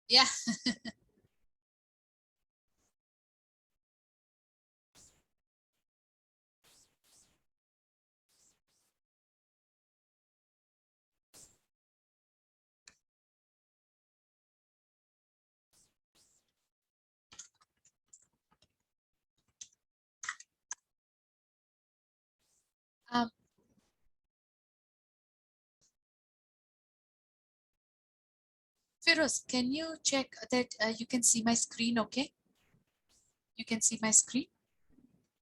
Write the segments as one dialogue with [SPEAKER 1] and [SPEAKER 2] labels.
[SPEAKER 1] Yeah. Um, Firoz, can you check that you can see my screen? Okay. You can see my screen.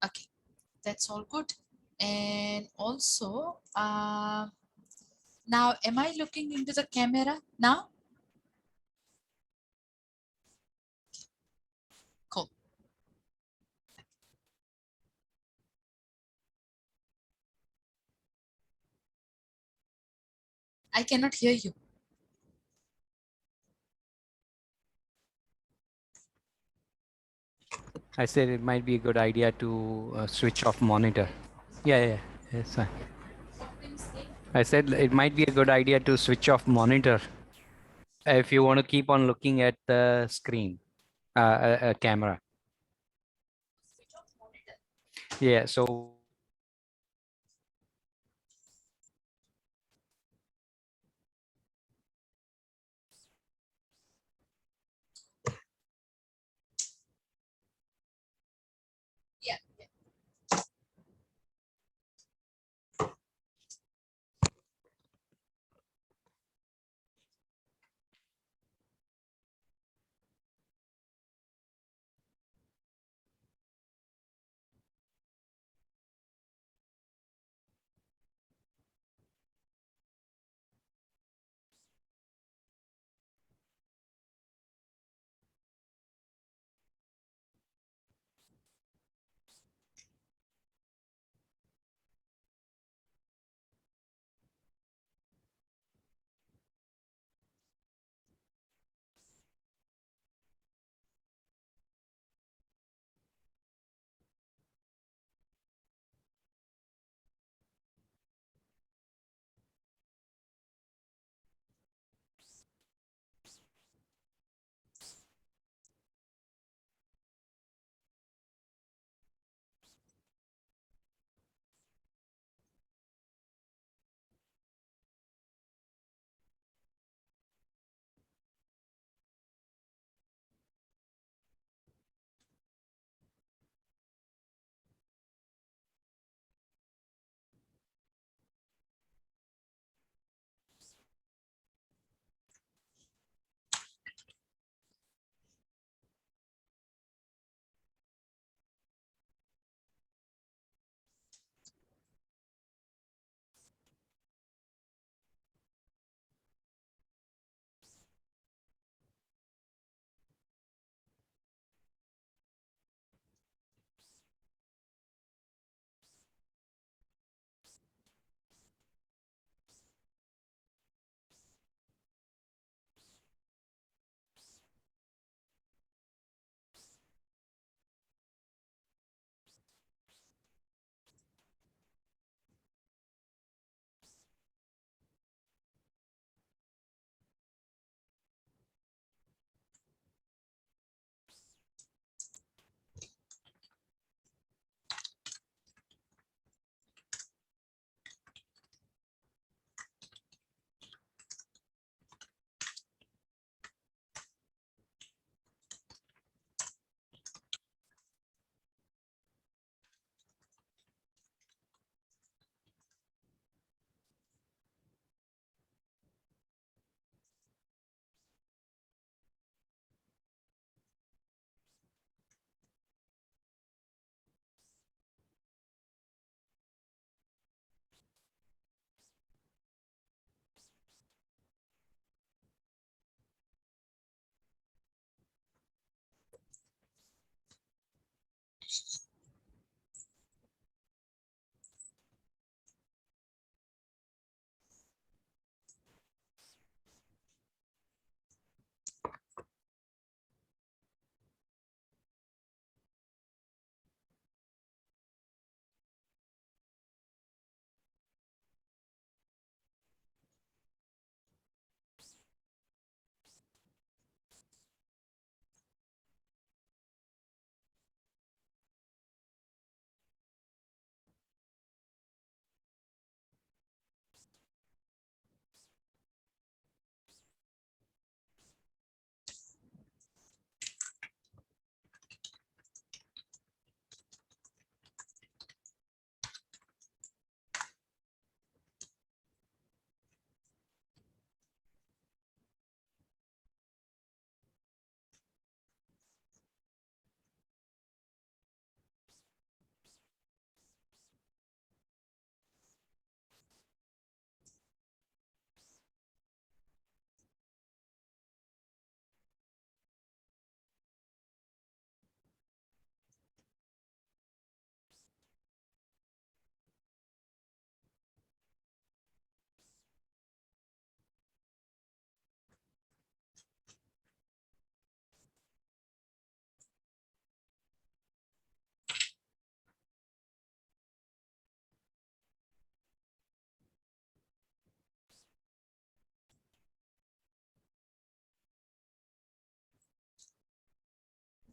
[SPEAKER 1] Okay. That's all good. And also, now am I looking into the camera now? Cool. I cannot hear you.
[SPEAKER 2] I said it might be a good idea to switch off monitor. Yeah, it's fine. I said it might be a good idea to switch off monitor if you want to keep on looking at the screen, a camera. Yeah, so
[SPEAKER 1] Yeah.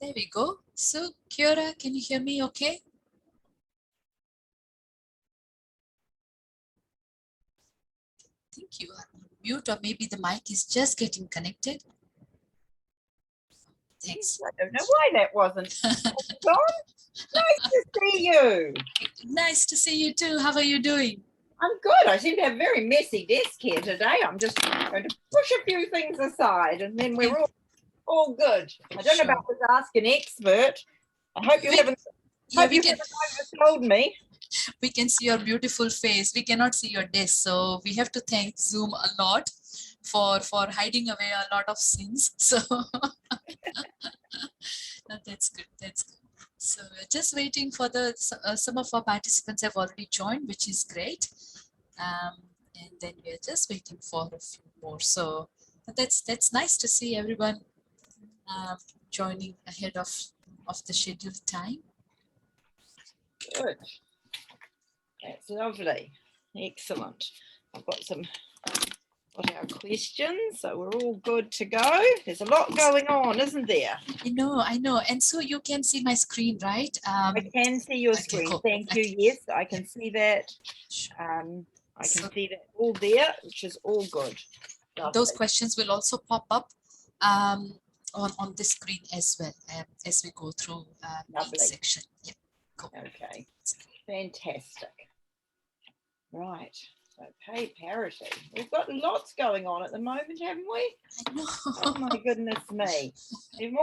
[SPEAKER 1] There we go. So, Kiora, can you hear me okay? I think you are on mute, or maybe the mic is just getting connected. Thanks.
[SPEAKER 3] I don't know why that wasn't on. Nice to see you.
[SPEAKER 1] Nice to see you too. How are you doing?
[SPEAKER 3] I'm good. I seem to have a very messy desk here today. I'm just going to push a few things aside and then we're all good. I don't know about this Ask an Expert. I hope you haven't oversold me.
[SPEAKER 1] We can see your beautiful face. We cannot see your desk. So we have to thank Zoom a lot for hiding away a lot of sins. So that's good. That's good. So we're just waiting for some of our participants have already joined, which is great. And then we're just waiting for a few more. So that's nice to see everyone joining ahead of the scheduled time.
[SPEAKER 3] Good. That's lovely. Excellent. I've got our questions, so we're all good to go. There's a lot going on, isn't there?
[SPEAKER 1] I know. And so you can see my screen, right?
[SPEAKER 3] I can see your screen. Cool. Thank you. Yes, I can see that. I can see that all there, which is all good. Lovely.
[SPEAKER 1] Those questions will also pop up on the screen as well as we go through each section. Yeah. Cool.
[SPEAKER 3] Okay. Fantastic. Right. So pay parity. We've got lots going on at the moment, haven't we?
[SPEAKER 1] I know.
[SPEAKER 3] Oh my goodness me. I'm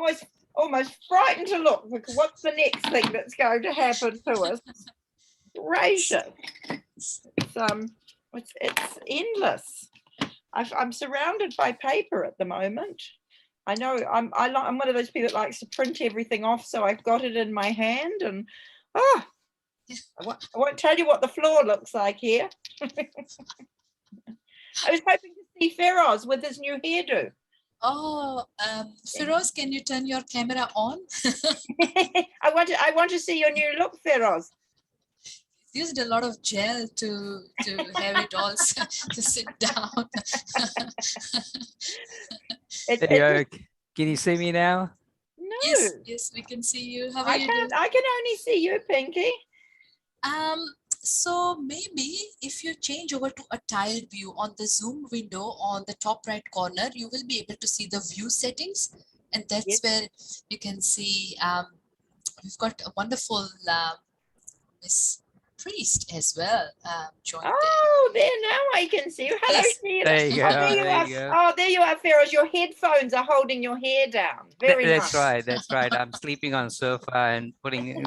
[SPEAKER 3] almost frightened to look because what's the next thing that's going to happen to us? Gracious. It's endless. I'm surrounded by paper at the moment. I know I'm one of those people that likes to print everything off, so I've got it in my hand, and I won't tell you what the floor looks like here. I was hoping to see Feroz with his new hairdo.
[SPEAKER 1] Oh, Feroz, can you turn your camera on?
[SPEAKER 3] I want to see your new look, Feroz.
[SPEAKER 1] Used a lot of gel to have it all to sit down.
[SPEAKER 2] Can you see me now?
[SPEAKER 3] No.
[SPEAKER 1] Yes, we can see you. How are you doing?
[SPEAKER 3] I can only see you, Pinky.
[SPEAKER 1] So maybe if you change over to a tiled view on the Zoom window on the top right corner, you will be able to see the view settings, and that's where you can see we've got a wonderful Miss Priest as well joined
[SPEAKER 3] there now I can see you. Hello, Sheila.
[SPEAKER 2] There you go.
[SPEAKER 3] Oh, there you are, Feroz. Your headphones are holding your hair down. Very nice.
[SPEAKER 2] That's right. I'm sleeping on the sofa and putting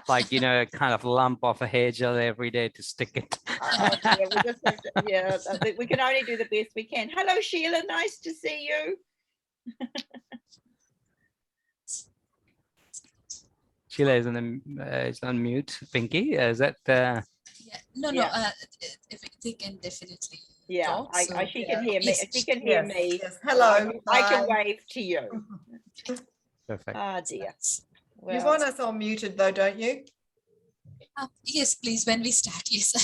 [SPEAKER 2] like, kind of lump of a hair gel every day to stick it.
[SPEAKER 3] We just have to, we can only do the best we can. Hello, Sheila. Nice to see you.
[SPEAKER 2] Sheila is on mute. Pinky, is that?
[SPEAKER 1] Yeah, no. If they can definitely. Talk,
[SPEAKER 3] she can hear me. She can hear me.
[SPEAKER 4] Yes. Hello.
[SPEAKER 3] I can wave to you.
[SPEAKER 2] Perfect.
[SPEAKER 3] Ah, dear.
[SPEAKER 4] Well, you want us on muted though, don't you?
[SPEAKER 1] Yes, please. When we start, yes.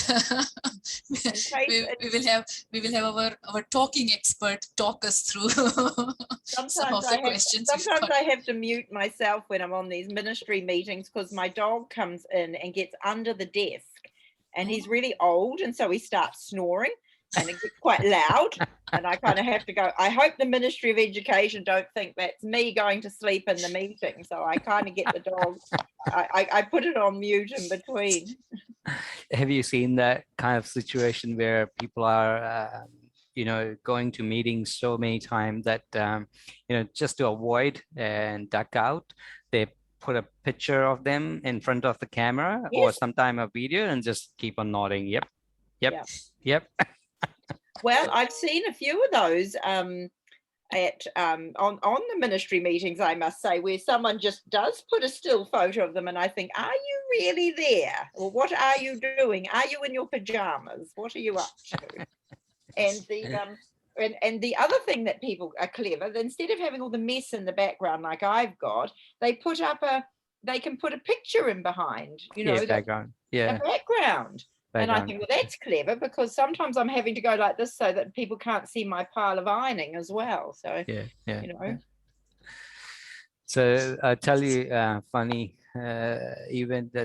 [SPEAKER 1] we will have our talking expert talk us through some of the questions.
[SPEAKER 3] Sometimes I have to mute myself when I'm on these ministry meetings because my dog comes in and gets under the desk, and he's really old, and so he starts snoring. And it gets quite loud, and I kind of have to go. I hope the Ministry of Education don't think that's me going to sleep in the meeting. So I kind of get the dog. I put it on mute in between.
[SPEAKER 2] Have you seen that kind of situation where people are, going to meetings so many times that, just to avoid and duck out, they put a picture of them in front of the camera or sometime a video and just keep on nodding. Yep.
[SPEAKER 3] Well, I've seen a few of those on the ministry meetings, I must say, where someone just does put a still photo of them, and I think, are you really there? Or what are you doing? Are you in your pajamas? What are you up to? And the other thing that people are clever, instead of having all the mess in the background like I've got, they can put a picture in behind, the
[SPEAKER 2] background.
[SPEAKER 3] The background. And I think, well, that's clever because sometimes I'm having to go like this so that people can't see my pile of ironing as well. So,
[SPEAKER 2] So I tell you, funny event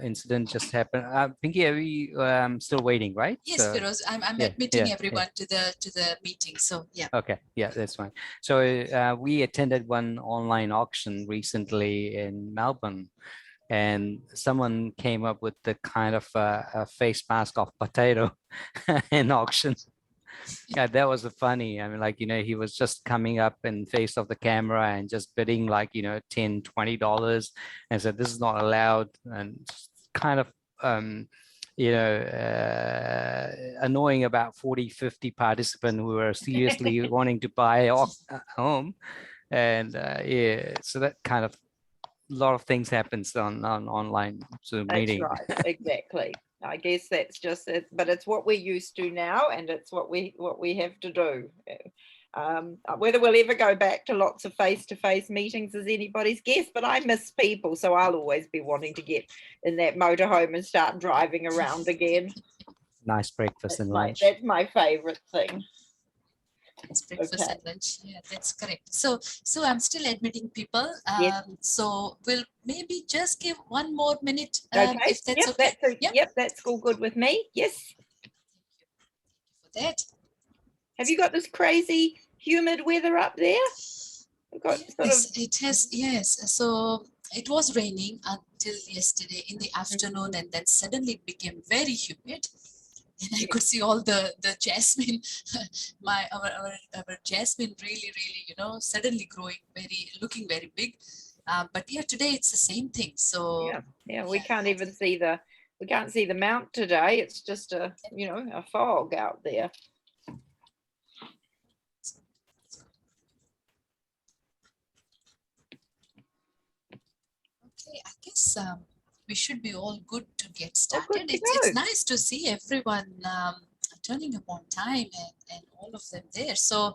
[SPEAKER 2] incident just happened. Pinky, are we still waiting, right?
[SPEAKER 1] Yes,
[SPEAKER 2] So,
[SPEAKER 1] Firoz, I'm
[SPEAKER 2] yeah,
[SPEAKER 1] admitting
[SPEAKER 2] yeah.
[SPEAKER 1] everyone to the meeting. So yeah.
[SPEAKER 2] Okay, yeah, that's fine. So we attended one online auction recently in Melbourne, and someone came up with the kind of a face mask of potato in auction. Yeah, that was funny. I mean, like, he was just coming up in face of the camera and just bidding like, $10, $20 and said, this is not allowed. And just kind of, annoying about 40, 50 participants who were seriously wanting to buy a home. And yeah, so that kind of, a lot of things happens on online Zoom meeting.
[SPEAKER 3] That's right, exactly. I guess that's just it, but it's what we're used to now, and it's what we have to do. Whether we'll ever go back to lots of face-to-face meetings is anybody's guess, but I miss people, so I'll always be wanting to get in that motorhome and start driving around again.
[SPEAKER 2] Nice breakfast and lunch.
[SPEAKER 3] That's my favorite thing.
[SPEAKER 1] It's breakfast and lunch. Yeah, that's correct. So I'm still admitting people.
[SPEAKER 3] Yes.
[SPEAKER 1] So we'll maybe just give one more minute,
[SPEAKER 3] Okay.
[SPEAKER 1] if that's okay.
[SPEAKER 3] Yep, that's all good with me. Yes.
[SPEAKER 1] For that.
[SPEAKER 3] Have you got this crazy humid weather up there?
[SPEAKER 1] It has, yes. So it was raining until yesterday in the afternoon, and then suddenly it became very humid. And I could see all the jasmine, our jasmine really, suddenly looking very big. But yeah, today it's the same thing. So
[SPEAKER 3] yeah, we can't even see the mount today. It's just a fog out there.
[SPEAKER 1] Okay, I guess we should be all good to get started. It's nice to see everyone turning up on time and all of them there. So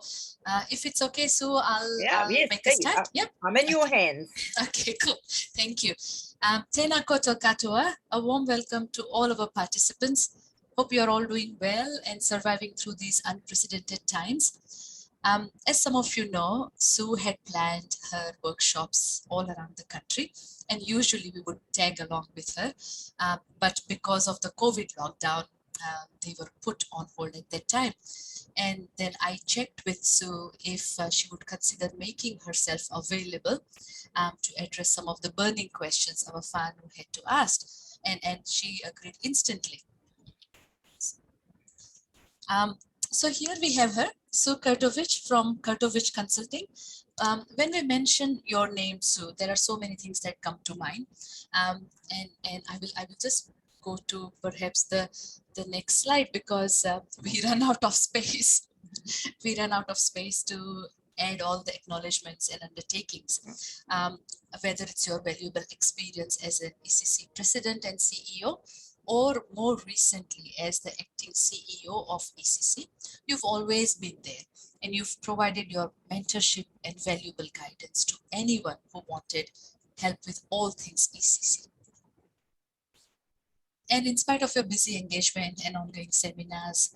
[SPEAKER 1] if it's okay, Sue, I'll make a start. Yep.
[SPEAKER 3] I'm in your hands.
[SPEAKER 1] Okay, cool. Thank you. Tēnā koutou katoa. A warm welcome to all of our participants. Hope you're all doing well and surviving through these unprecedented times. As some of you know, Sue had planned her workshops all around the country, and usually we would tag along with her. But because of the COVID lockdown, they were put on hold at that time. And then I checked with Sue if she would consider making herself available to address some of the burning questions our whānau had to ask. And she agreed instantly. So here we have her, Sue Kurtovich from Kurtovich Consulting. When we mention your name, Sue, there are so many things that come to mind. And I will just go to perhaps the next slide, because we run out of space. We run out of space to add all the acknowledgements and undertakings, whether it's your valuable experience as an ECC president and CEO, or more recently as the acting CEO of ECC. You've always been there, and you've provided your mentorship and valuable guidance to anyone who wanted help with all things ECC. And in spite of your busy engagement and ongoing seminars,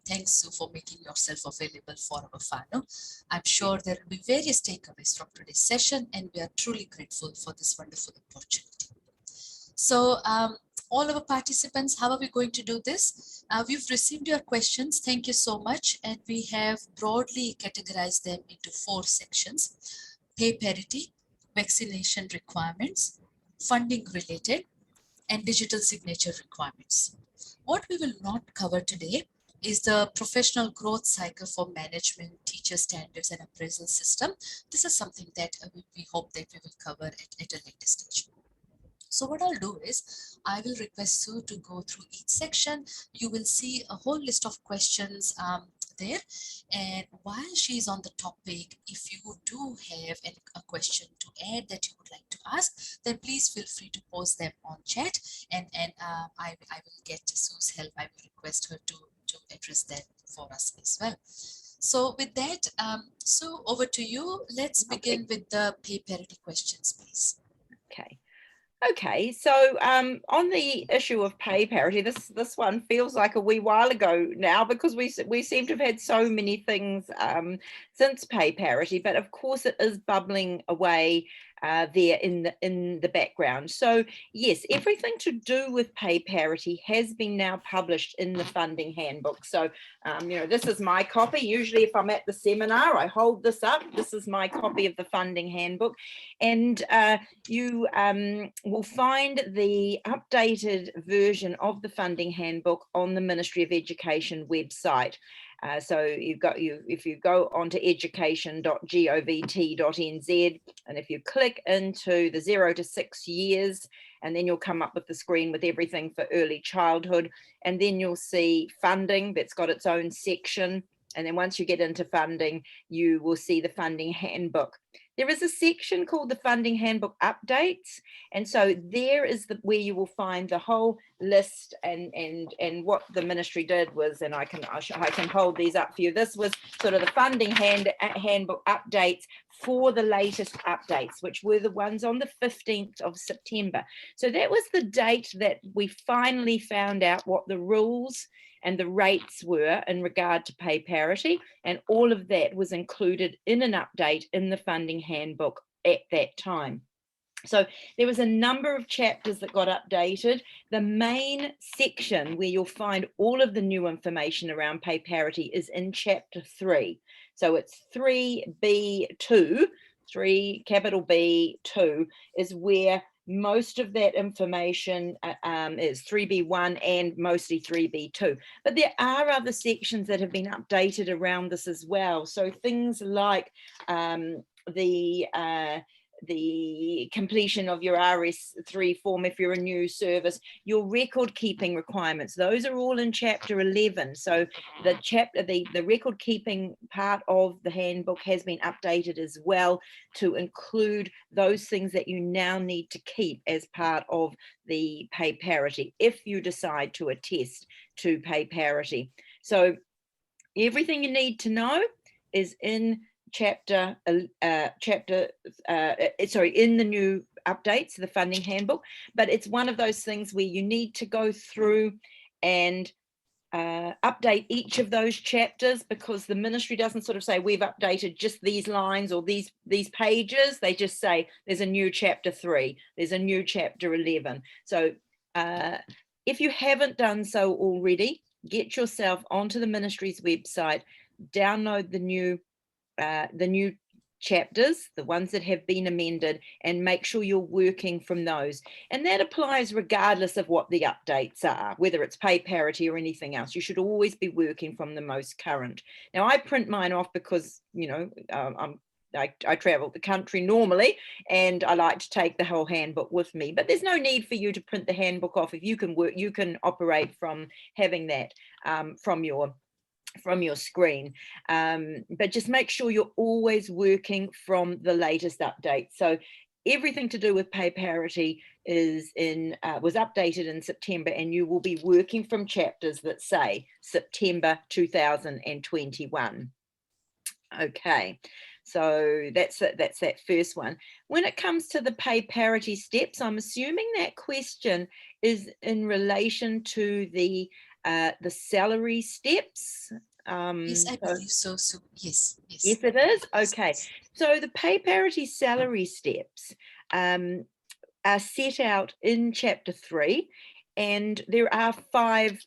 [SPEAKER 1] thanks, Sue, for making yourself available for our whānau. I'm sure there will be various takeaways from today's session, and we are truly grateful for this wonderful opportunity. So all our participants, how are we going to do this? We've received your questions. Thank you so much. And we have broadly categorized them into 4 sections: pay parity, vaccination requirements, funding related, and digital signature requirements. What we will not cover today is the professional growth cycle for management, teacher standards, and appraisal system. This is something that we hope that we will cover at a later stage. So what I'll do is I will request Sue to go through each section. You will see a whole list of questions there. And while she's on the topic, if you do have a question to add that you would like to ask, then please feel free to post them on chat, and I will get Sue's help. I will request her to address that for us as well. So with that, Sue, over to you. Let's begin with the pay parity questions, please.
[SPEAKER 3] Okay. Okay, so on the issue of pay parity, this one feels like a wee while ago now, because we seem to have had so many things since pay parity, but of course it is bubbling away there in the background. So yes, everything to do with pay parity has been now published in the funding handbook. So you know, this is my copy. Usually if I'm at the seminar, I hold this up. This is my copy of the funding handbook, and you will find the updated version of the funding handbook on the Ministry of Education website. So if you go onto education.govt.nz, and if you click into the 0 to 6 years, and then you'll come up with the screen with everything for early childhood, and then you'll see funding that's got its own section. And then once you get into funding, you will see the funding handbook. There is a section called the funding handbook updates. And so there is where you will find the whole list, and what the ministry did was, and I can hold these up for you. This was sort of the funding handbook updates for the latest updates, which were the ones on the 15th of September. So that was the date that we finally found out what the rules and the rates were in regard to pay parity, and all of that was included in an update in the funding handbook at that time. So there was a number of chapters that got updated. The main section where you'll find all of the new information around pay parity is in chapter 3. So it's 3B2, 3 capital B2 is where most of that information is 3B1 and mostly 3B2. But there are other sections that have been updated around this as well. So things like the completion of your RS3 form if you're a new service, your record keeping requirements, those are all in chapter 11. So the record keeping part of the handbook has been updated as well to include those things that you now need to keep as part of the pay parity if you decide to attest to pay parity. So everything you need to know is in in the new updates, the funding handbook. But it's one of those things where you need to go through and update each of those chapters, because the ministry doesn't sort of say we've updated just these lines or these pages. They just say there's a new chapter 3, there's a new chapter 11. So if you haven't done so already, get yourself onto the ministry's website, download the new chapters, the ones that have been amended, and make sure you're working from those. And that applies regardless of what the updates are, whether it's pay parity or anything else. You should always be working from the most current. Now, I print mine off because, you know, I travel the country normally, and I like to take the whole handbook with me. But there's no need for you to print the handbook off. If you can work, you can operate from having that from your screen, but just make sure you're always working from the latest update. So everything to do with pay parity is was updated in September, and you will be working from chapters that say September 2021. Okay, so that's that first one. When it comes to the pay parity steps, I'm assuming that question is in relation to the salary steps.
[SPEAKER 1] Yes, I believe so. So yes.
[SPEAKER 3] Yes, it is. Okay. So the pay parity salary steps are set out in chapter 3, and there are five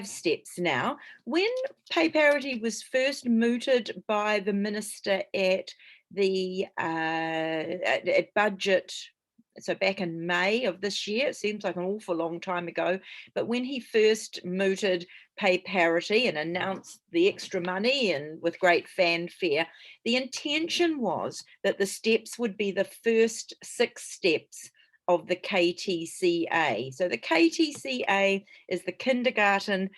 [SPEAKER 3] steps now. When pay parity was first mooted by the minister at the at budget, so back in May of this year, it seems like an awful long time ago, but when he first mooted pay parity and announced the extra money, and with great fanfare, the intention was that the steps would be the first 6 steps of the KTCA. So the KTCA is the Kindergarten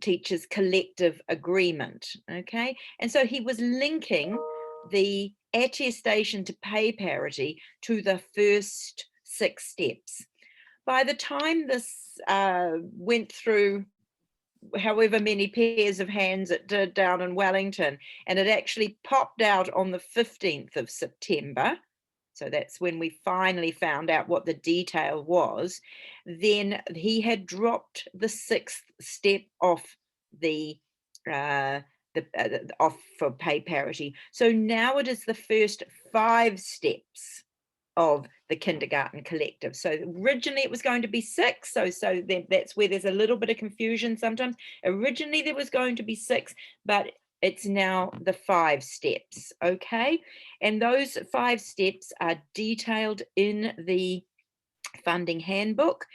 [SPEAKER 3] Teachers Collective Agreement, okay? And so he was linking the attestation to pay parity to the first 6 steps. By the time this went through however many pairs of hands it did down in Wellington, and it actually popped out on the 15th of September, So that's when we finally found out what the detail was. Then he had dropped the 6th step off off for pay parity. So now it is the first 5 steps of the kindergarten collective. So originally it was going to be 6. So then that's where there's a little bit of confusion sometimes. Originally there was going to be 6, but it's now the 5 steps, okay? And those 5 steps are detailed in the funding handbook.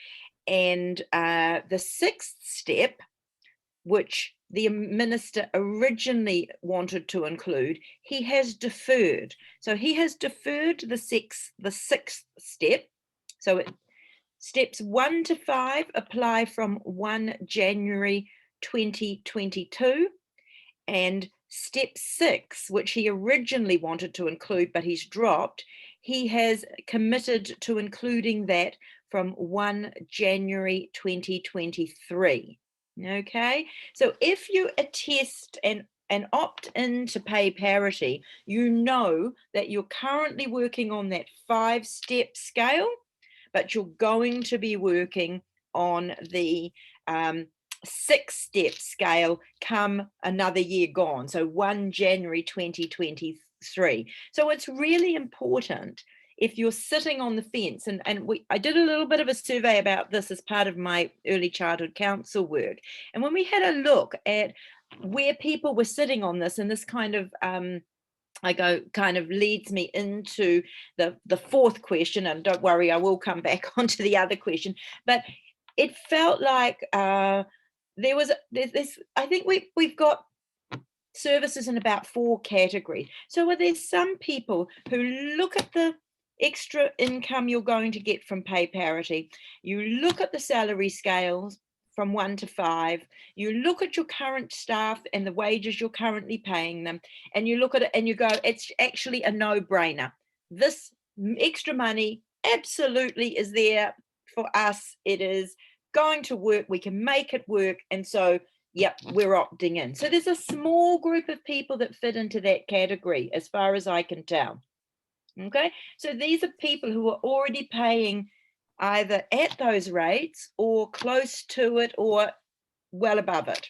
[SPEAKER 3] And the 6th step, which the minister originally wanted to include, he has deferred. So he has deferred the 6th step. So steps 1 to 5 apply from 1 January 2022. And step 6, which he originally wanted to include, but he's dropped, he has committed to including that from 1 January 2023. Okay, so if you attest and opt in to pay parity, you know that you're currently working on that 5-step scale, but you're going to be working on the 6-step scale come another year gone, so 1 January 2023. So it's really important if you're sitting on the fence, and I did a little bit of a survey about this as part of my early childhood council work, and when we had a look at where people were sitting on this, and this kind of kind of leads me into the 4th question, and don't worry, I will come back onto the other question, but it felt like there's I think we've got services in about 4 categories. So are there some people who look at the extra income you're going to get from pay parity, you look at the salary scales from 1 to 5, you look at your current staff and the wages you're currently paying them, and you look at it and you go, it's actually a no-brainer. This extra money absolutely is there for us. It is going to work. We can make it work. And so, yep, we're opting in. So there's a small group of people that fit into that category, as far as I can tell. Okay, so these are people who are already paying either at those rates or close to it or well above it.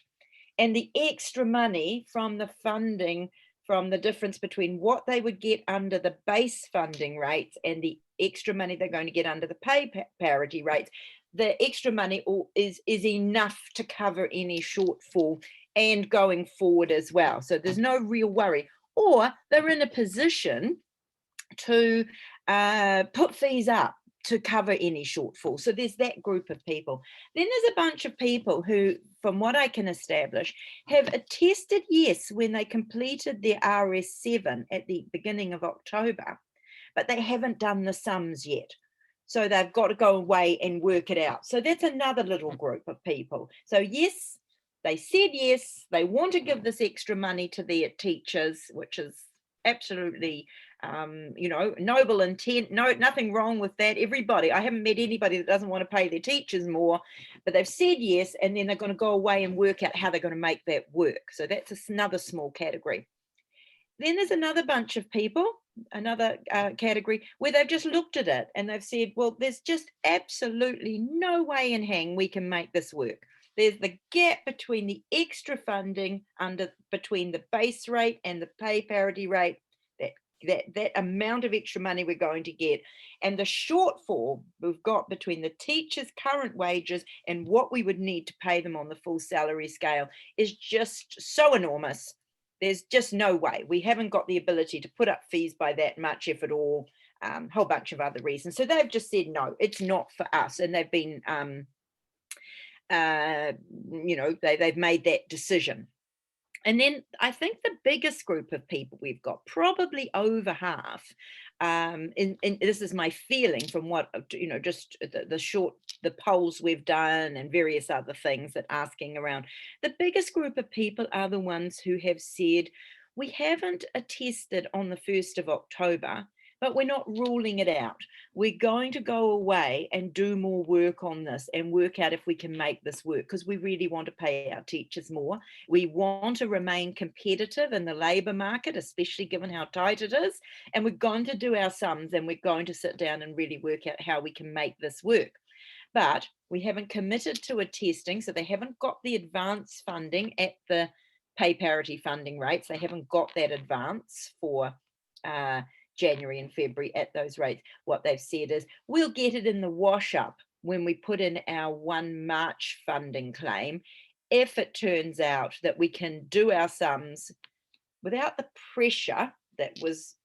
[SPEAKER 3] And the extra money from the funding, from the difference between what they would get under the base funding rates and the extra money they're going to get under the pay parity rates, the extra money is enough to cover any shortfall and going forward as well. So there's no real worry. Or they're in a position to put fees up to cover any shortfall. So there's that group of people. Then there's a bunch of people who, from what I can establish, have attested yes when they completed their RS7 at the beginning of October, but they haven't done the sums yet. So they've got to go away and work it out. So that's another little group of people. So yes, they said yes, they want to give this extra money to their teachers, which is absolutely noble intent. No, nothing wrong with that. Everybody, I haven't met anybody that doesn't want to pay their teachers more, but they've said yes, and then they're going to go away and work out how they're going to make that work. So that's another small category. Then there's another bunch of people, another category, where they've just looked at it and they've said, well, there's just absolutely no way in hang we can make this work. There's the gap between the extra funding between the base rate and the pay parity rate, that amount of extra money we're going to get, and the shortfall we've got between the teachers' current wages and what we would need to pay them on the full salary scale is just so enormous. There's just no way. We haven't got the ability to put up fees by that much, if at all. Whole bunch of other reasons. So they've just said, no, it's not for us. And they've been, they've made that decision. And then I think the biggest group of people we've got, probably over half, and this is my feeling from what, just the polls we've done and various other things that asking around, the biggest group of people are the ones who have said, we haven't attested on the 1st of October, but we're not ruling it out. We're going to go away and do more work on this and work out if we can make this work, because we really want to pay our teachers more. We want to remain competitive in the labour market, especially given how tight it is. And we're going to do our sums, and we're going to sit down and really work out how we can make this work. But we haven't committed to a testing, so they haven't got the advance funding at the pay parity funding rates. They haven't got that advance for January and February at those rates. What they've said is we'll get it in the wash up when we put in our 1 March funding claim, if it turns out that we can do our sums without the pressure that was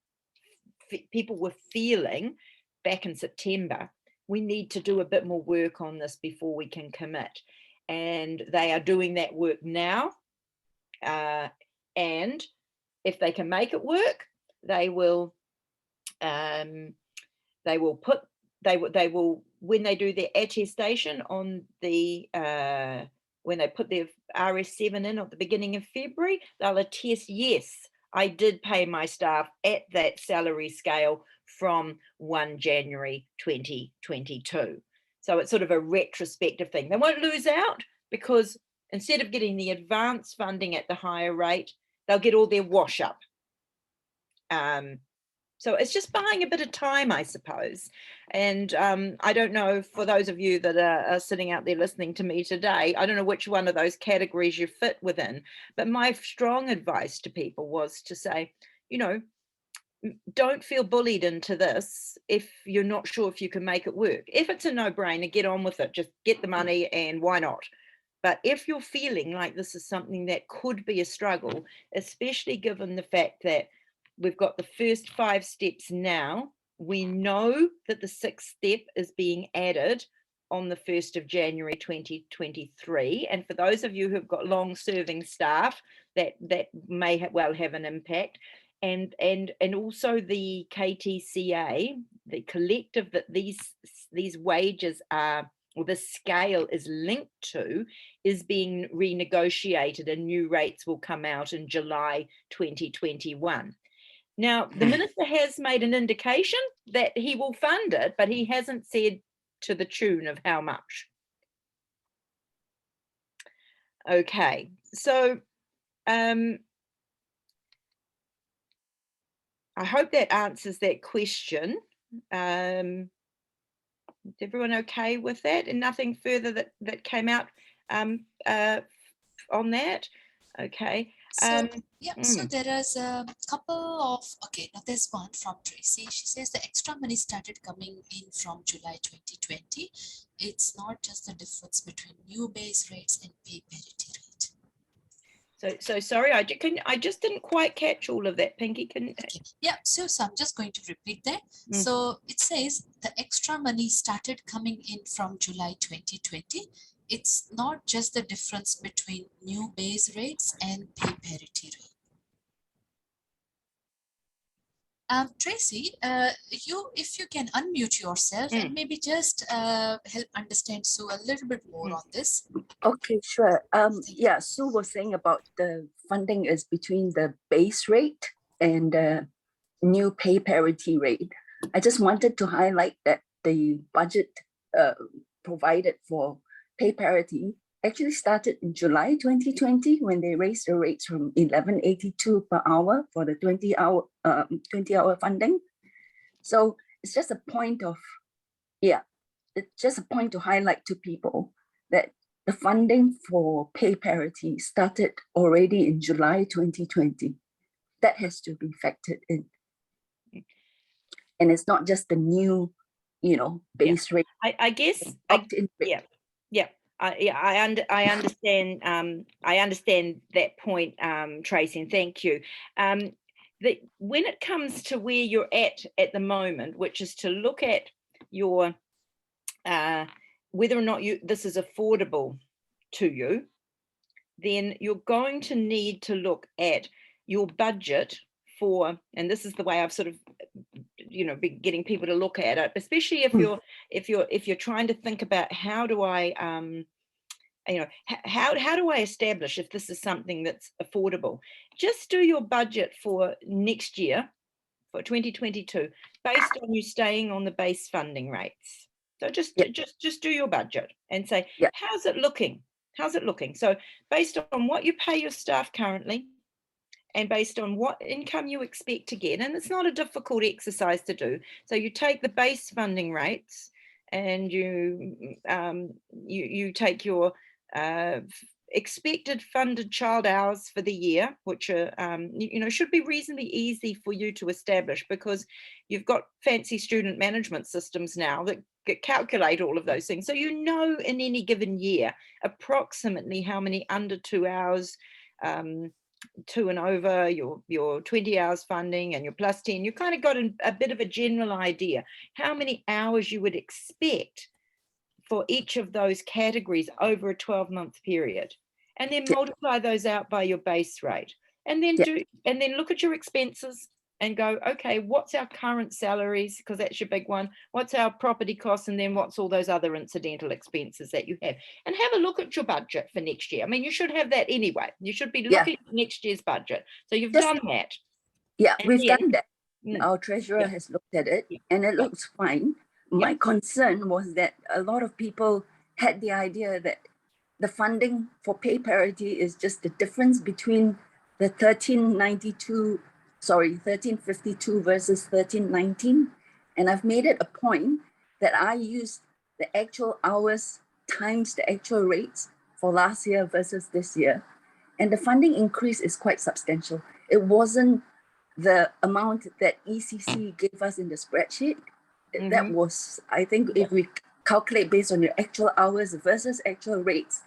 [SPEAKER 3] people were feeling back in September. We need to do a bit more work on this before we can commit. And they are doing that work now. And if they can make it work, they will when they do their attestation on the when they put their RS7 in at the beginning of February, they'll attest, yes, I did pay my staff at that salary scale from 1 January 2022. So it's sort of a retrospective thing. They won't lose out, because instead of getting the advance funding at the higher rate, they'll get all their wash up. So it's just buying a bit of time, I suppose. And I don't know, for those of you that are sitting out there listening to me today, I don't know which one of those categories you fit within, but my strong advice to people was to say, you know, don't feel bullied into this if you're not sure if you can make it work. If it's a no-brainer, get on with it, just get the money, and why not? But if you're feeling like this is something that could be a struggle, especially given the fact that we've got the first 5 steps now, we know that the 6th step is being added on the 1st of January 2023. And for those of you who've got long-serving staff, that may well have an impact. And also the KTCA, the collective that these wages are, or the scale is linked to, is being renegotiated, and new rates will come out in July 2021. Now, the minister has made an indication that he will fund it, but he hasn't said to the tune of how much. Okay, so I hope that answers that question. Is everyone okay with that? And nothing further that came out on that? Okay.
[SPEAKER 1] So so there is a couple of, okay, now there's one from Tracy. She says the extra money started coming in from July 2020. It's not just the difference between new base rates and pay parity rate.
[SPEAKER 3] So sorry, I just didn't quite catch all of that, Pinky.
[SPEAKER 1] Okay. Yeah, so I'm just going to repeat that. So it says the extra money started coming in from July 2020. It's not just the difference between new base rates and pay parity rate. Tracy, if you can unmute yourself and maybe just help understand Sue a little bit more on this.
[SPEAKER 5] Okay, sure. Yeah, Sue was saying about the funding is between the base rate and the new pay parity rate. I just wanted to highlight that the budget provided for pay parity actually started in July 2020, when they raised the rates from $11.82 per hour for the 20-hour funding. So it's just a point of, it's just a point to highlight to people that the funding for pay parity started already in July 2020. That has to be factored in. And it's not just the new, base rate.
[SPEAKER 3] I guess, I understand. I understand that point, Tracy, and thank you. When it comes to where you're at the moment, which is to look at your whether or not this is affordable to you, then you're going to need to look at your budget for, and this is the way I've sort of been getting people to look at it, especially if you're trying to think about how do I how do I establish if this is something that's affordable. Just do your budget for next year, for 2022. based on you staying on the base funding rates. So just do your budget and say, how's it looking? How's it looking? So based on what you pay your staff currently and based on what income you expect to get, and it's not a difficult exercise to do. So you take the base funding rates and you take your expected funded child hours for the year, which are should be reasonably easy for you to establish, because you've got fancy student management systems now that calculate all of those things. So you know in any given year approximately how many under 2 hours, 2 and over, your 20 hours funding and your plus 10, you kind of got a bit of a general idea how many hours you would expect for each of those categories over a 12-month period, and then multiply those out by your base rate, and then look at your expenses and go, okay, what's our current salaries, because that's your big one, what's our property costs, and then what's all those other incidental expenses that you have, and have a look at your budget for next year. I mean, you should have that anyway. You should be looking at next year's budget. So you've done that.
[SPEAKER 5] Yeah, we've done that. Our treasurer has looked at it and it looks fine. My concern was that a lot of people had the idea that the funding for pay parity is just the difference between the 1352 versus 1319. And I've made it a point that I use the actual hours times the actual rates for last year versus this year. And the funding increase is quite substantial. It wasn't the amount that ECC gave us in the spreadsheet. That was, I think, if we calculate based on your actual hours versus actual rates,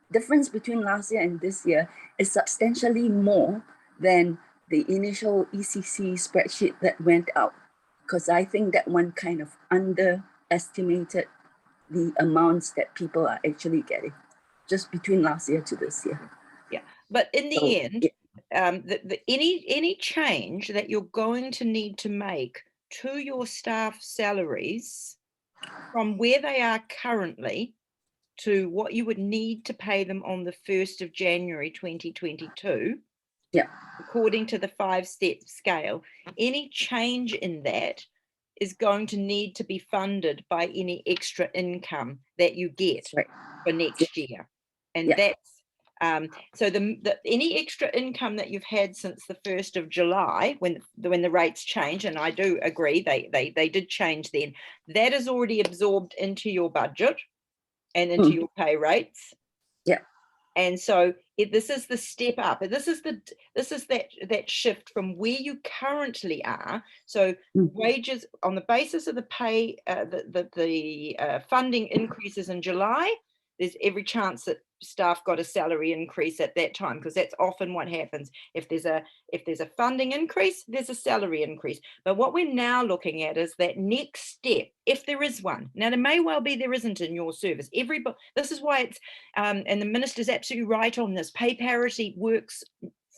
[SPEAKER 5] difference between last year and this year is substantially more than the initial ECC spreadsheet that went out, because I think that one kind of underestimated the amounts that people are actually getting just between last year to this year.
[SPEAKER 3] Yeah, but in the end, any change that you're going to need to make to your staff salaries from where they are currently to what you would need to pay them on the 1st of January 2022, according to the 5-step scale, any change in that is going to need to be funded by any extra income that you get for next year. And that's so any extra income that you've had since the 1st of July, when the rates change, and I do agree they did change then, that is already absorbed into your budget and into your pay rates. And so this is the step up. This is that shift from where you currently are. So wages on the basis of the pay, the funding increases in July. There's every chance that staff got a salary increase at that time, because that's often what happens. If there's a funding increase, there's a salary increase. But what we're now looking at is that next step, if there is one. Now, there may well be there isn't in your service. This is why it's, and the minister's absolutely right on this, pay parity works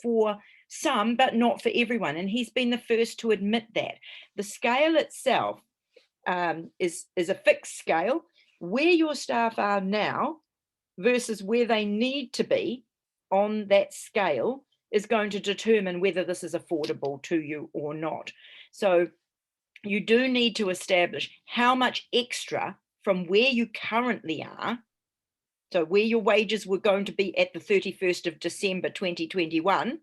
[SPEAKER 3] for some, but not for everyone. And he's been the first to admit that. The scale itself is a fixed scale. Where your staff are now versus where they need to be on that scale is going to determine whether this is affordable to you or not. So you do need to establish how much extra from where you currently are, so where your wages were going to be at the 31st of December 2021,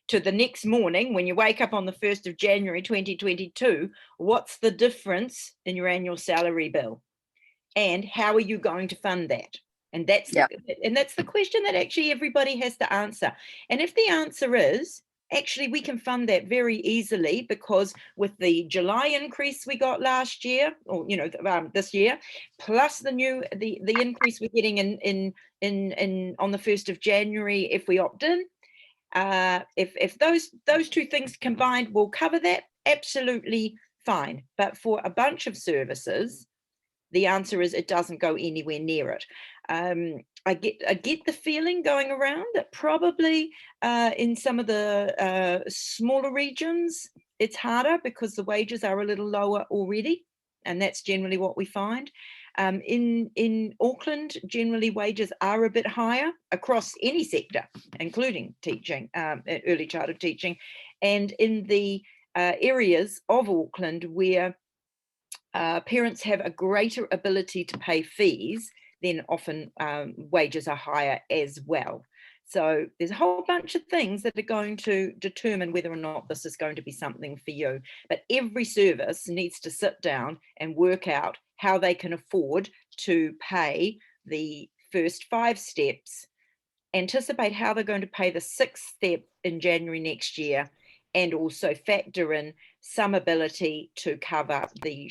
[SPEAKER 3] to the next morning when you wake up on the 1st of January 2022, what's the difference in your annual salary bill? And how are you going to fund that? And that's the question that actually everybody has to answer. And if the answer is, actually, we can fund that very easily, because with the July increase we got last year, or this year, plus the increase we're getting in on the 1st of January if we opt in, if those two things combined will cover that, absolutely fine. But for a bunch of services, the answer is it doesn't go anywhere near it. I get the feeling going around that probably in some of the smaller regions, it's harder because the wages are a little lower already, and that's generally what we find. In Auckland, generally wages are a bit higher across any sector, including teaching, early childhood teaching, and in the areas of Auckland where parents have a greater ability to pay fees, then often wages are higher as well. So there's a whole bunch of things that are going to determine whether or not this is going to be something for you. But every service needs to sit down and work out how they can afford to pay the first 5 steps, anticipate how they're going to pay the 6th step in January next year, and also factor in some ability to cover the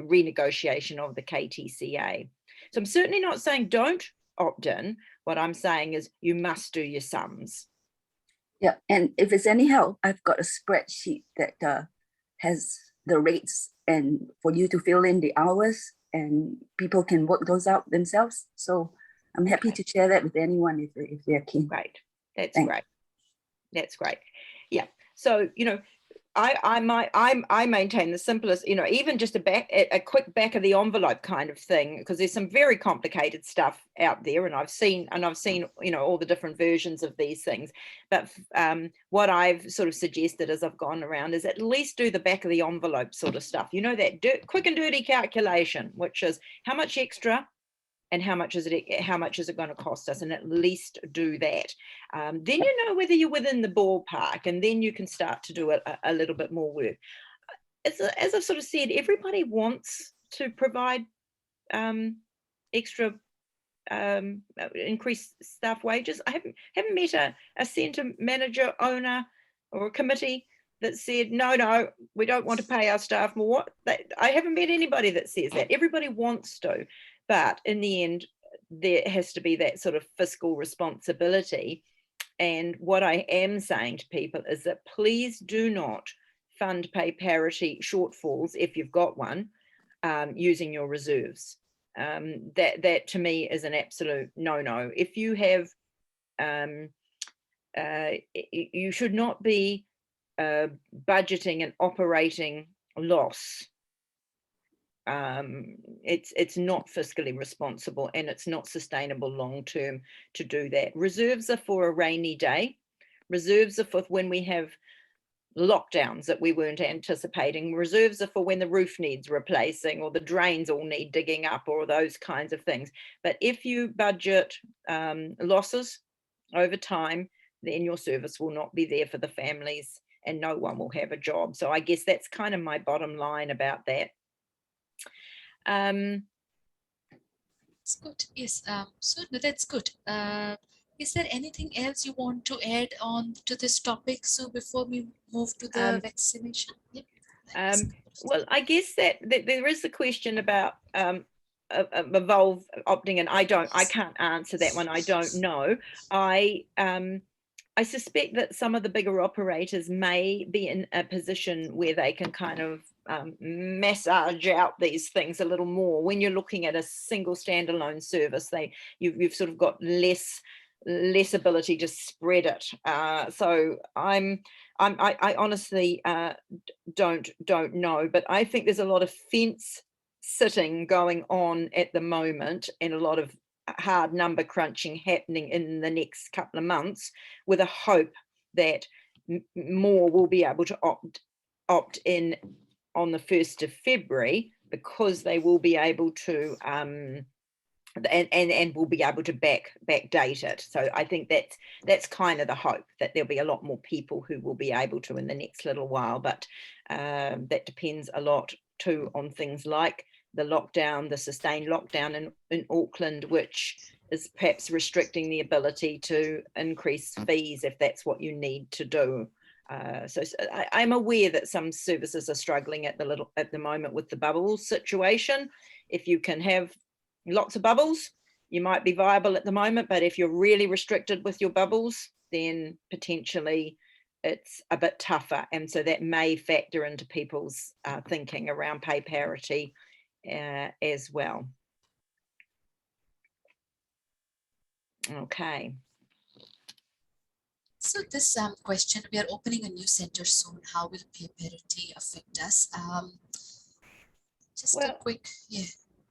[SPEAKER 3] renegotiation of the KTCA. So I'm certainly not saying don't opt in. What I'm saying is you must do your sums.
[SPEAKER 5] Yeah, and if it's any help, I've got a spreadsheet that has the rates and for you to fill in the hours, and people can work those out themselves. So I'm happy to share that with anyone if they're keen.
[SPEAKER 3] Great, that's
[SPEAKER 5] Thanks.
[SPEAKER 3] great. That's great. Yeah. So, you know, I maintain the simplest, you know, even just a quick back of the envelope kind of thing, because there's some very complicated stuff out there, and I've seen, you know, all the different versions of these things. But what I've sort of suggested as I've gone around is at least do the back of the envelope sort of stuff. You know, that quick and dirty calculation, which is how much extra and how much is it going to cost us, and at least do that. Then you know whether you're within the ballpark, and then you can start to do a little bit more work. As I've sort of said, everybody wants to provide extra increased staff wages. I haven't met a centre manager, owner, or a committee that said no, we don't want to pay our staff more. I haven't met anybody that says that. Everybody wants to. But in the end, there has to be that sort of fiscal responsibility. And what I am saying to people is that please do not fund pay parity shortfalls, if you've got one, using your reserves. That to me is an absolute no-no. If you have, you should not be budgeting an operating loss. It's not fiscally responsible, and it's not sustainable long term to do that. Reserves are for a rainy day. Reserves are for when we have lockdowns that we weren't anticipating. Reserves are for when the roof needs replacing, or the drains all need digging up, or those kinds of things. But if you budget losses over time, then your service will not be there for the families, and no one will have a job. So I guess that's kind of my bottom line about that.
[SPEAKER 1] It's good. Yes. So that's good. Is there anything else you want to add on to this topic, so before we move to the vaccination? Yep.
[SPEAKER 3] Well, I guess that there is the question about Evolve opting in. I can't answer that one. I don't know. I suspect that some of the bigger operators may be in a position where they can kind of massage out these things a little more. When you're looking at a single standalone service, you've sort of got less ability to spread it. So I honestly don't know, but I think there's a lot of fence sitting going on at the moment, and a lot of hard number crunching happening in the next couple of months, with a hope that more will be able to opt in on the 1st of February, because they will be able to and will be able to backdate it. So I think that's kind of the hope, that there'll be a lot more people who will be able to in the next little while. But that depends a lot too on things like the lockdown, the sustained lockdown in Auckland, which is perhaps restricting the ability to increase fees if that's what you need to do. So I'm aware that some services are struggling at the moment with the bubbles situation. If you can have lots of bubbles, you might be viable at the moment, but if you're really restricted with your bubbles, then potentially it's a bit tougher. And so that may factor into people's thinking around pay parity as well. Okay.
[SPEAKER 1] So this question, we are opening a new center soon. How will pay parity affect us? Just a quick,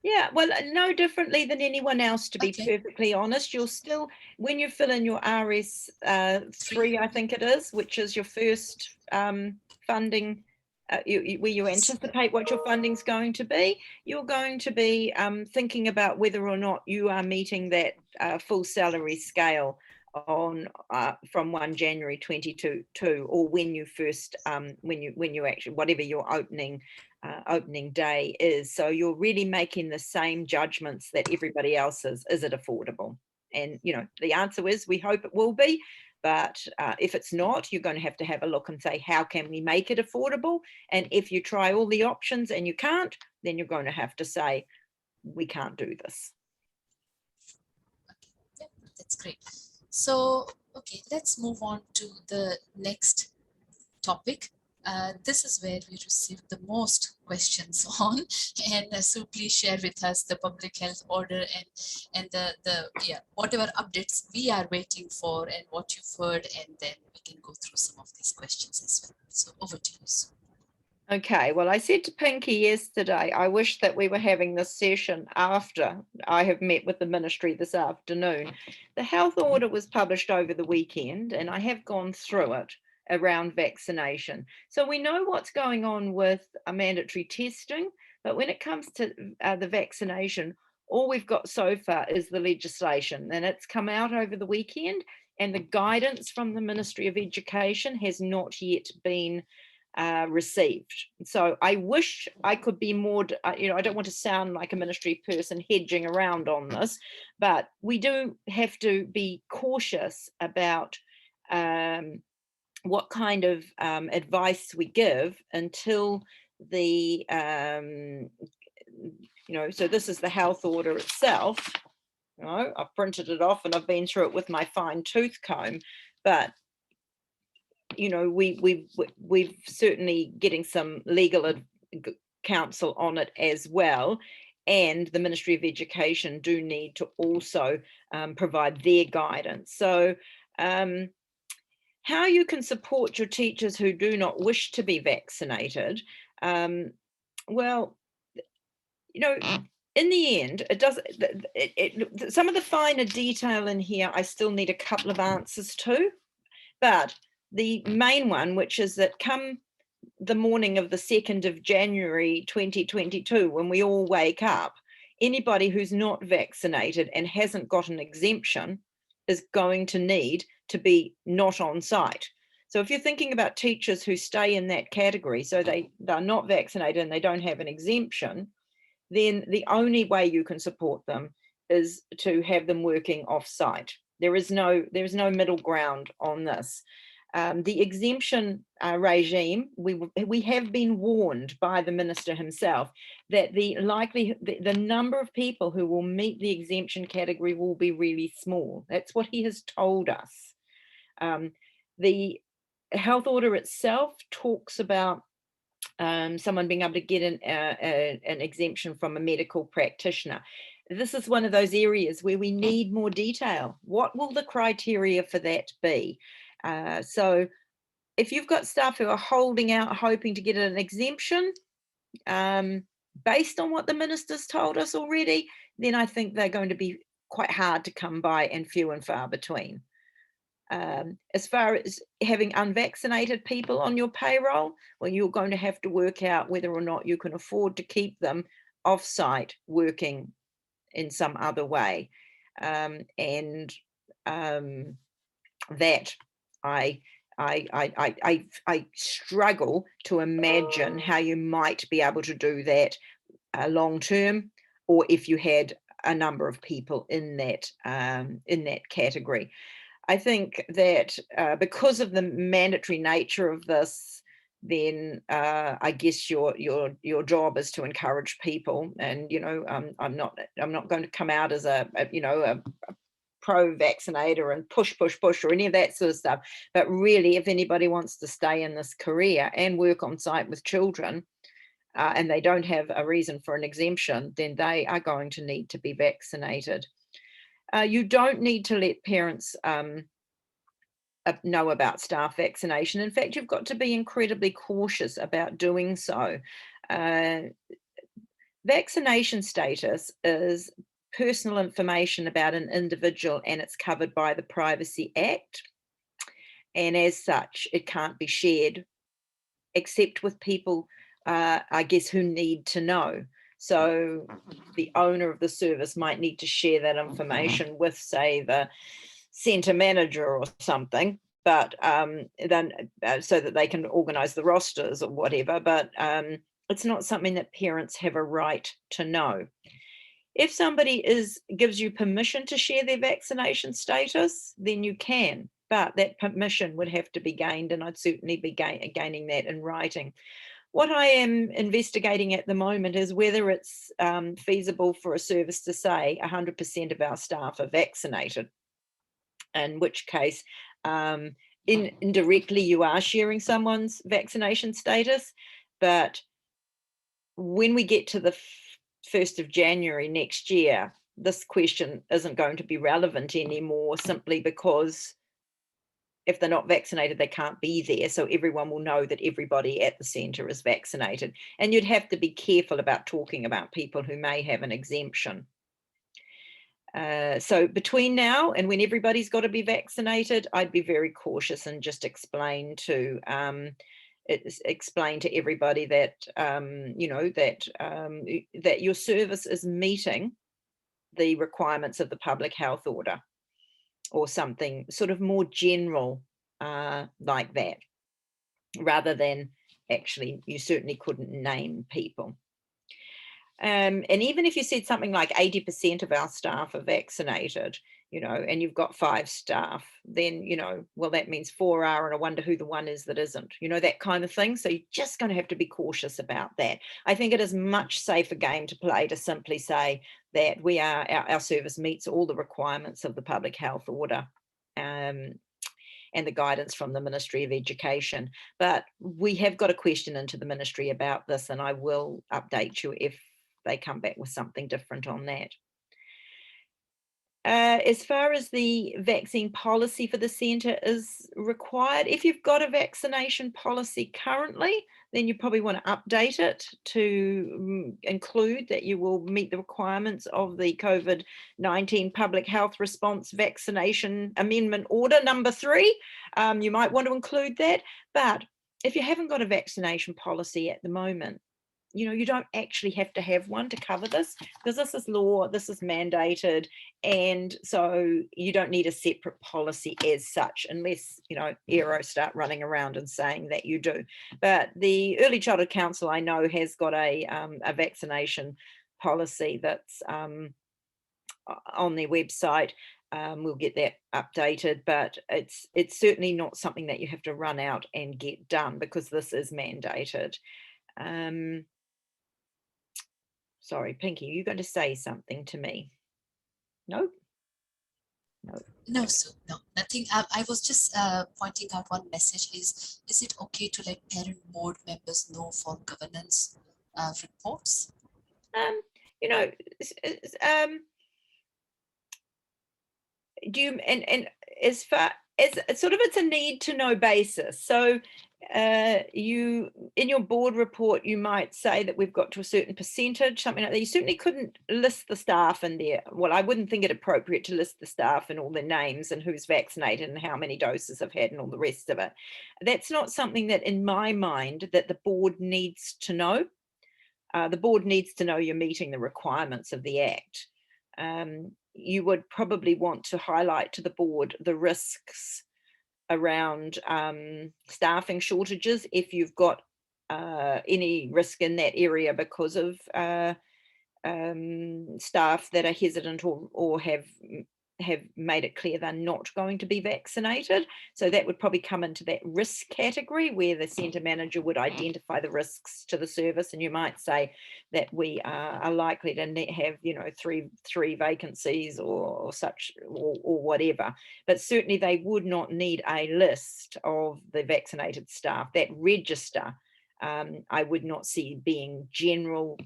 [SPEAKER 3] Yeah, well, no differently than anyone else, to be perfectly honest. You'll still, when you fill in your RS3, I think it is, which is your first funding where you anticipate what your funding's going to be, you're going to be thinking about whether or not you are meeting that full salary scale on from 1 January 2022, or when you first when you actually, whatever your opening day is. So you're really making the same judgments that everybody else is. Is it affordable? And the answer is we hope it will be. But if it's not, you're going to have a look and say, how can we make it affordable? And if you try all the options and you can't, then you're going to have to say, we can't do this.
[SPEAKER 1] Okay, yeah, that's great. So, okay, let's move on to the next topic. This is where we receive the most questions on, and so please share with us the public health order and the whatever updates we are waiting for and what you've heard, and then we can go through some of these questions as well. So over to you, Sue.
[SPEAKER 3] Okay, well, I said to Pinky yesterday, I wish that we were having this session after I have met with the ministry this afternoon. The health order was published over the weekend, and I have gone through it around vaccination. So we know what's going on with mandatory testing, but when it comes to the vaccination, all we've got so far is the legislation, and it's come out over the weekend, and the guidance from the Ministry of Education has not yet been received. So I wish I could be more, I don't want to sound like a ministry person hedging around on this, but we do have to be cautious about what kind of advice we give until the, so this is the health order itself. I've printed it off and I've been through it with my fine tooth comb, but we've certainly getting some legal counsel on it as well, and the Ministry of Education do need to also provide their guidance. So how you can support your teachers who do not wish to be vaccinated, well, in the end, it does. Some of the finer detail in here, I still need a couple of answers to, but the main one, which is that come the morning of the 2nd of January 2022, when we all wake up, anybody who's not vaccinated and hasn't got an exemption is going to need to be not on site. So if you're thinking about teachers who stay in that category, so they're not vaccinated and they don't have an exemption, then the only way you can support them is to have them working off site. There is no middle ground on this. The exemption regime, we have been warned by the minister himself that the number of people who will meet the exemption category will be really small. That's what he has told us. The health order itself talks about someone being able to get an exemption from a medical practitioner. This is one of those areas where we need more detail. What will the criteria for that be? So if you've got staff who are holding out, hoping to get an exemption, based on what the minister's told us already, then I think they're going to be quite hard to come by and few and far between. As far as having unvaccinated people on your payroll, well, you're going to have to work out whether or not you can afford to keep them off-site working in some other way. That I struggle to imagine how you might be able to do that long term, or if you had a number of people in that category. I think that because of the mandatory nature of this, then I guess your job is to encourage people. And I'm not going to come out as a pro-vaccinator and push or any of that sort of stuff. But really, if anybody wants to stay in this career and work on site with children, and they don't have a reason for an exemption, then they are going to need to be vaccinated. You don't need to let parents know about staff vaccination. In fact, you've got to be incredibly cautious about doing so. Vaccination status is personal information about an individual, and it's covered by the Privacy Act. And as such, it can't be shared except with people, I guess, who need to know. So the owner of the service might need to share that information with, say, the centre manager or something, but then so that they can organise the rosters or whatever. But it's not something that parents have a right to know. If somebody gives you permission to share their vaccination status, then you can, but that permission would have to be gained, and I'd certainly be gaining that in writing. What I am investigating at the moment is whether it's feasible for a service to say 100% of our staff are vaccinated, in which case indirectly you are sharing someone's vaccination status. But when we get to the 1st of January next year, this question isn't going to be relevant anymore, simply because if they're not vaccinated, they can't be there. So everyone will know that everybody at the centre is vaccinated. And you'd have to be careful about talking about people who may have an exemption. So between now and when everybody's got to be vaccinated, I'd be very cautious and just explain to everybody that that your service is meeting the requirements of the public health order, or something sort of more general like that, rather than actually, you certainly couldn't name people. And even if you said something like 80% of our staff are vaccinated, and you've got 5 staff, then, well, that means 4 are, and I wonder who the one is that isn't, that kind of thing. So you're just going to have to be cautious about that. I think it is much safer game to play to simply say that our service meets all the requirements of the public health order and the guidance from the Ministry of Education. But we have got a question into the ministry about this, and I will update you if they come back with something different on that. As far as the vaccine policy for the centre is required, if you've got a vaccination policy currently, then you probably want to update it to include that you will meet the requirements of the COVID-19 Public Health Response Vaccination Amendment Order number 3. You might want to include that. But if you haven't got a vaccination policy at the moment, you don't actually have to have one to cover this, because this is law, this is mandated, and so you don't need a separate policy as such, unless Aero start running around and saying that you do. But the Early Childhood Council, I know, has got a vaccination policy that's on their website. We'll get that updated, but it's certainly not something that you have to run out and get done, because this is mandated. Sorry, Pinky, are you going to say something to me? No?
[SPEAKER 1] No, Sue, no, nothing. I was just pointing out one message is it okay to let parent board members know for governance reports?
[SPEAKER 3] Do you, and as far as sort of, it's a need to know basis. So you, in your board report, you might say that we've got to a certain percentage, something like that. You certainly couldn't list the staff in there. Well, I wouldn't think it appropriate to list the staff and all their names and who's vaccinated and how many doses have had and all the rest of it. That's not something that, in my mind, that the board needs to know. The board needs to know you're meeting the requirements of the Act. You would probably want to highlight to the board the risks around staffing shortages, if you've got any risk in that area because of staff that are hesitant or have made it clear they're not going to be vaccinated. So that would probably come into that risk category, where the centre manager would identify the risks to the service, and you might say that we are likely to have three vacancies or such, or whatever. But certainly they would not need a list of the vaccinated staff. That register I would not see being general,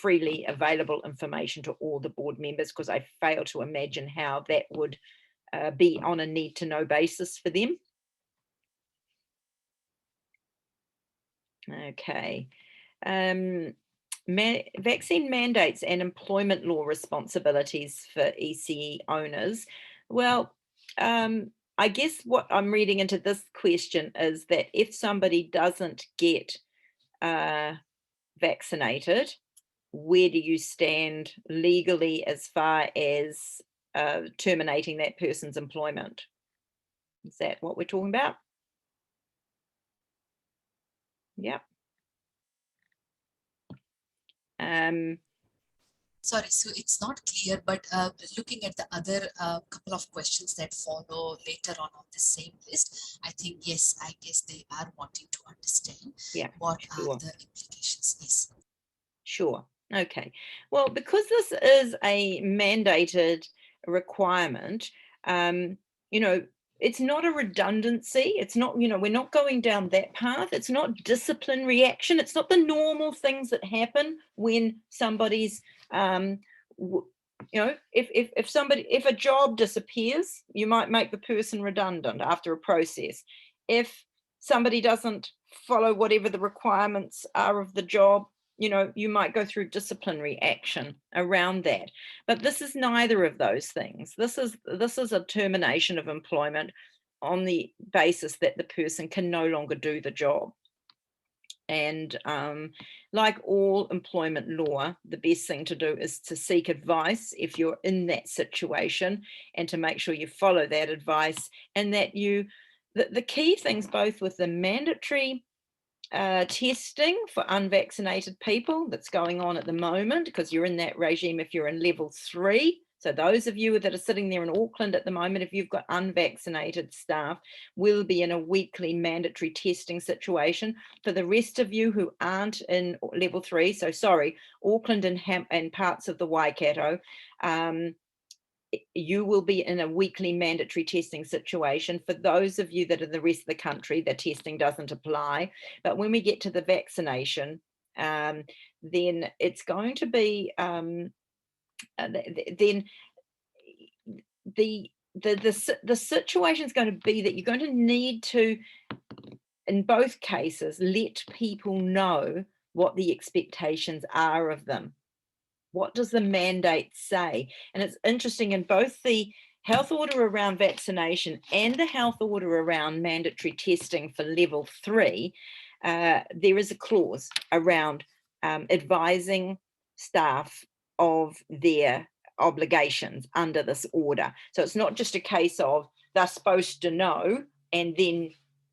[SPEAKER 3] freely available information to all the board members, because I fail to imagine how that would be on a need to know basis for them. Okay. Vaccine mandates and employment law responsibilities for ECE owners. Well, I guess what I'm reading into this question is that if somebody doesn't get vaccinated, where do you stand legally as far as terminating that person's employment? Is that what we're talking about? Yeah.
[SPEAKER 1] Sorry, so it's not clear, but looking at the other couple of questions that follow later on the same list, I think, yes, I guess they are wanting to understand what are the implications. Yes.
[SPEAKER 3] Sure. Okay. Well, because this is a mandated requirement, you know, it's not a redundancy. It's not, you know, we're not going down that path. It's not discipline reaction. It's not the normal things that happen when somebody's, you know, if a job disappears, you might make the person redundant after a process. If somebody doesn't follow whatever the requirements are of the job, you know, you might go through disciplinary action around that. But this is neither of those things. This is a termination of employment on the basis that the person can no longer do the job. And like all employment law, the best thing to do is to seek advice if you're in that situation, and to make sure you follow that advice, and that the key things, both with the mandatory testing for unvaccinated people that's going on at the moment, because you're in that regime if you're in level 3. So those of you that are sitting there in Auckland at the moment, if you've got unvaccinated staff, will be in a weekly mandatory testing situation. For the rest of you who aren't in level 3, so sorry, Auckland and parts of the Waikato, you will be in a weekly mandatory testing situation. For those of you that are the rest of the country, the testing doesn't apply. But when we get to the vaccination, then it's going to be then the situation is going to be that you're going to need to, in both cases, let people know what the expectations are of them. What does the mandate say? And it's interesting, in both the health order around vaccination and the health order around mandatory testing for level 3, there is a clause around advising staff of their obligations under this order. So it's not just a case of they're supposed to know and then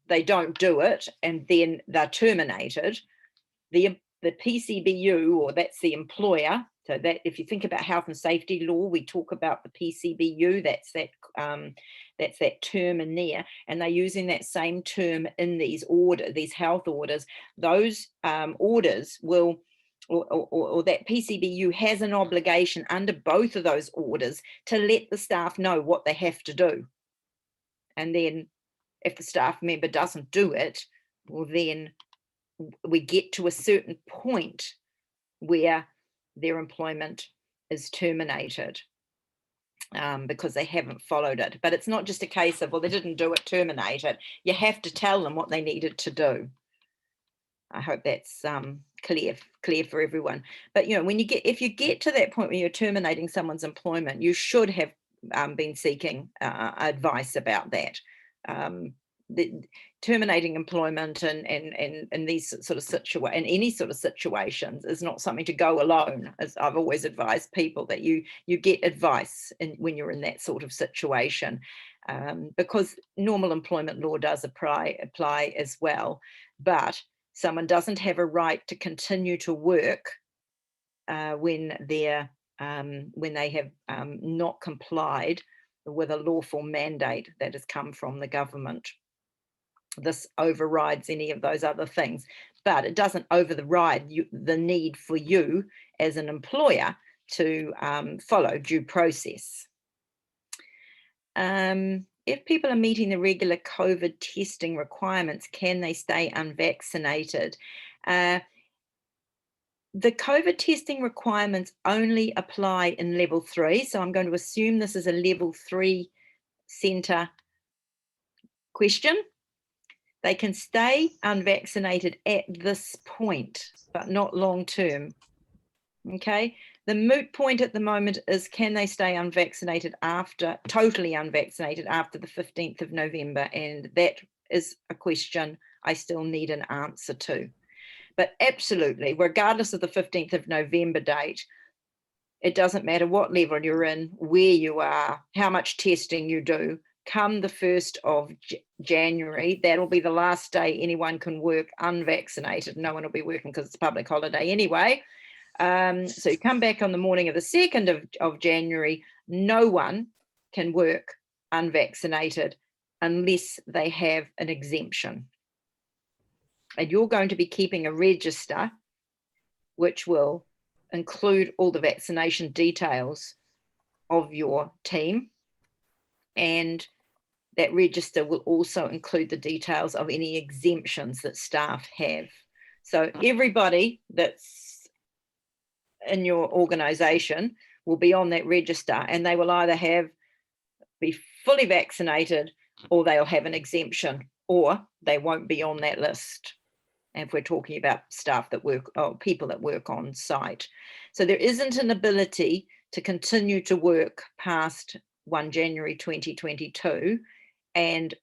[SPEAKER 3] they don't do it and then they're terminated. The PCBU, or that's the employer, so that if you think about health and safety law, we talk about the PCBU, that's that term in there, and they're using that same term in these health orders. Those orders will, or that PCBU has an obligation under both of those orders to let the staff know what they have to do. And then if the staff member doesn't do it, well, then we get to a certain point where their employment is terminated because they haven't followed it. But it's not just a case of, well, they didn't do it, terminate it. You have to tell them what they needed to do. I hope that's clear for everyone. But you know, if you get to that point where you're terminating someone's employment, you should have been seeking advice about that. Terminating employment and these sort of any sort of situations is not something to go alone. As I've always advised people, that you get advice when you're in that sort of situation, because normal employment law does apply as well. But someone doesn't have a right to continue to work when they have not complied with a lawful mandate that has come from the government. This overrides any of those other things, but it doesn't override the need for you as an employer to follow due process. If people are meeting the regular COVID testing requirements, can they stay unvaccinated? The COVID testing requirements only apply in level 3. So I'm going to assume this is a level 3 centre question. They can stay unvaccinated at this point, but not long term. Okay, The moot point at the moment is, can they stay unvaccinated totally unvaccinated after the 15th of November? And that is a question I still need an answer to. But absolutely, regardless of the 15th of November date, it doesn't matter what level you're in, where you are, how much testing you do, come the 1st of January, that'll be the last day anyone can work unvaccinated. No one will be working because it's a public holiday anyway. So you come back on the morning of the 2nd of January, no one can work unvaccinated unless they have an exemption. And you're going to be keeping a register which will include all the vaccination details of your team, and that register will also include the details of any exemptions that staff have. So everybody that's in your organisation will be on that register, and they will either be fully vaccinated, or they'll have an exemption, or they won't be on that list. And if we're talking about staff that work, or people that work on site. So there isn't an ability to continue to work past 1 January 2022 and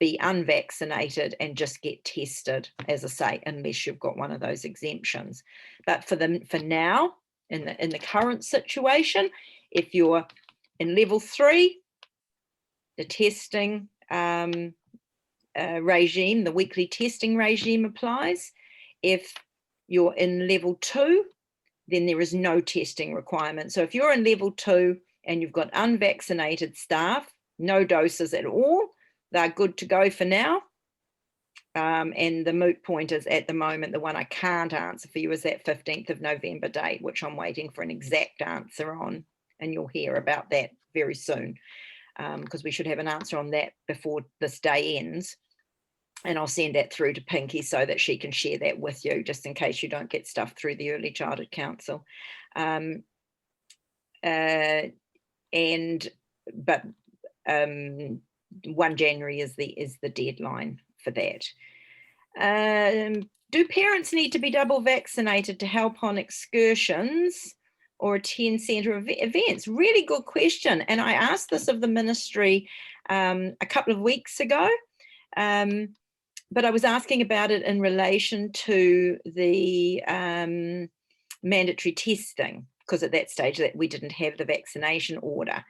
[SPEAKER 3] be unvaccinated and just get tested, as I say, unless you've got one of those exemptions. But for now, in the current situation, if you're in level 3, the testing regime, the weekly testing regime applies. If you're in level 2, then there is no testing requirement. So if you're in level 2 and you've got unvaccinated staff, no doses at all, they're good to go for now. And the moot point is, at the moment, the one I can't answer for you is that 15th of November date, which I'm waiting for an exact answer on, and you'll hear about that very soon, because we should have an answer on that before this day ends. And I'll send that through to Pinky so that she can share that with you, just in case you don't get stuff through the Early Childhood Council. But 1 January is the deadline for that. Do parents need to be double vaccinated to help on excursions or attend centre events? Really good question. And I asked this of the ministry a couple of weeks ago. But I was asking about it in relation to the mandatory testing, because at that stage that we didn't have the vaccination order,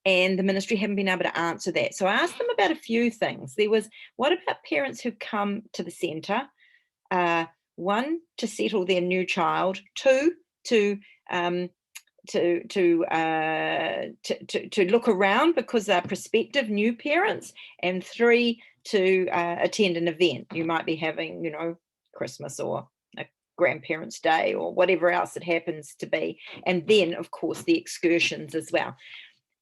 [SPEAKER 3] and the ministry haven't been able to answer that. So I asked them about a few things. There was, what about parents who come to the centre? 1, to settle their new child. 2, to look around because they're prospective new parents. And 3, to attend an event. You might be having, Christmas or a grandparents' day or whatever else it happens to be. And then, of course, the excursions as well.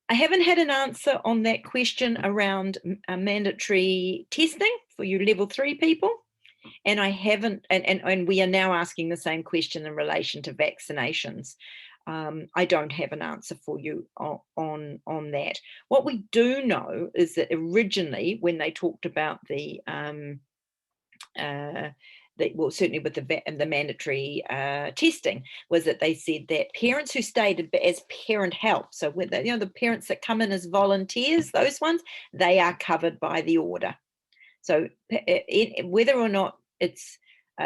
[SPEAKER 3] I haven't had an answer on that question around mandatory testing for you level 3 people. And I haven't, and we are now asking the same question in relation to vaccinations. I don't have an answer for you on that. What we do know is that originally, when they talked about certainly with the mandatory testing, was that they said that parents who stayed as parent help, so with the parents that come in as volunteers, those ones, they are covered by the order. So whether or not it's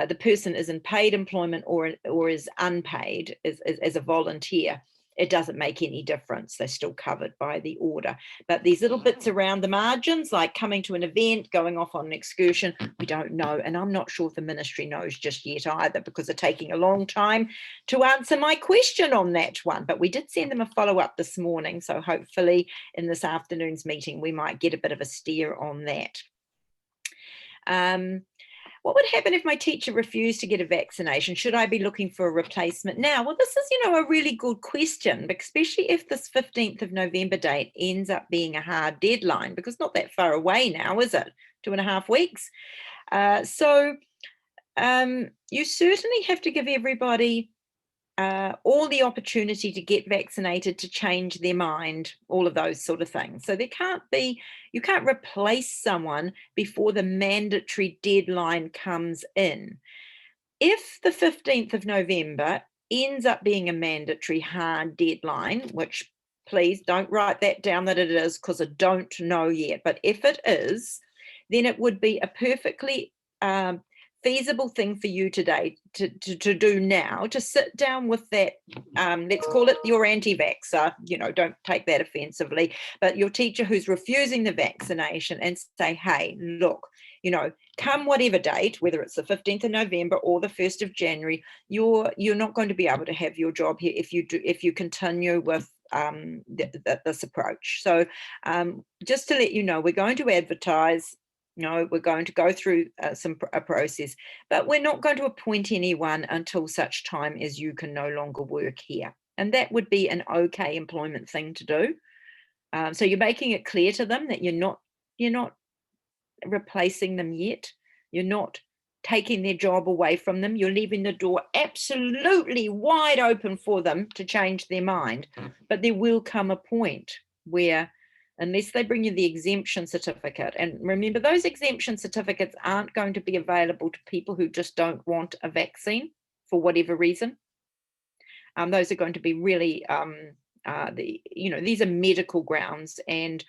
[SPEAKER 3] the person is in paid employment or is unpaid as a volunteer, it doesn't make any difference. They're still covered by the order. But these little bits around the margins, like coming to an event, going off on an excursion, we don't know. And I'm not sure if the ministry knows just yet either, because they're taking a long time to answer my question on that one. But we did send them a follow-up this morning. So hopefully in this afternoon's meeting, we might get a bit of a steer on that. What would happen if my teacher refused to get a vaccination? Should I be looking for a replacement now? Well, this is, a really good question, especially if this 15th of November date ends up being a hard deadline, because it's not that far away now, is it? 2.5 weeks. So you certainly have to give everybody all the opportunity to get vaccinated, to change their mind, all of those sort of things. So you can't replace someone before the mandatory deadline comes in. If the 15th of November ends up being a mandatory hard deadline, which please don't write that down that it is, because I don't know yet. But if it is, then it would be a perfectly feasible thing for you today to do now, to sit down with that, let's call it your anti-vaxxer, you know, don't take that offensively, but your teacher who's refusing the vaccination, and say, hey, look, you know, come whatever date, whether it's the 15th of November or the 1st of January, you're not going to be able to have your job here if you continue with this approach. So just to let you know, we're going to advertise. No, we're going to go through a process, but we're not going to appoint anyone until such time as you can no longer work here. And that would be an okay employment thing to do. So you're making it clear to them that you're not replacing them yet. You're not taking their job away from them. You're leaving the door absolutely wide open for them to change their mind. But there will come a point where, unless they bring you the exemption certificate, and remember, those exemption certificates aren't going to be available to people who just don't want a vaccine for whatever reason. Those are going to be really, these are medical grounds. And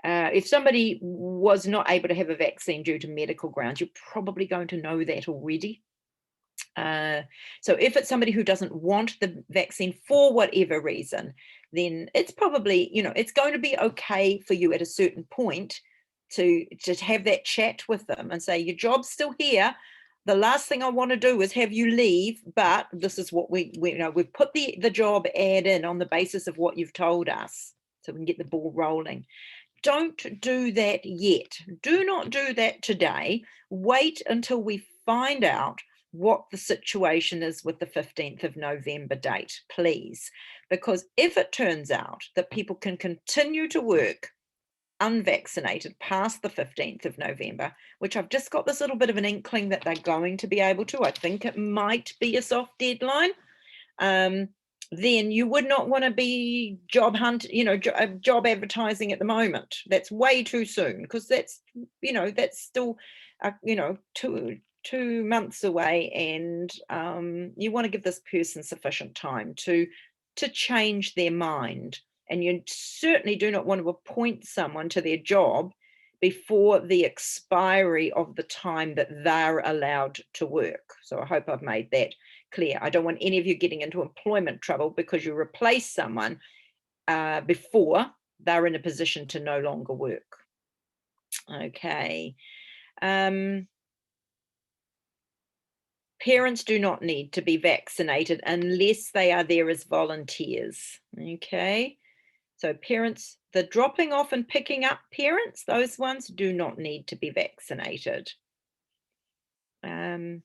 [SPEAKER 3] if somebody was not able to have a vaccine due to medical grounds, you're probably going to know that already. So if it's somebody who doesn't want the vaccine for whatever reason, then it's probably, it's going to be okay for you at a certain point to just have that chat with them and say, your job's still here. The last thing I want to do is have you leave, but this is what we've put the job ad in on the basis of what you've told us, so we can get the ball rolling. Don't do that yet. Do not do that today. Wait until we find out what the situation is with the 15th of November date, please. Because if it turns out that people can continue to work unvaccinated past the 15th of November, which I've just got this little bit of an inkling that they're going to be able to, I think it might be a soft deadline, then you would not want to be job advertising at the moment. That's way too soon, because that's still, 2 months away, and you want to give this person sufficient time to change their mind. And you certainly do not want to appoint someone to their job before the expiry of the time that they're allowed to work. So I hope I've made that clear. I don't want any of you getting into employment trouble because you replace someone before they're in a position to no longer work. Okay. Parents do not need to be vaccinated unless they are there as volunteers. Okay. So parents, the dropping off and picking up parents, those ones do not need to be vaccinated. And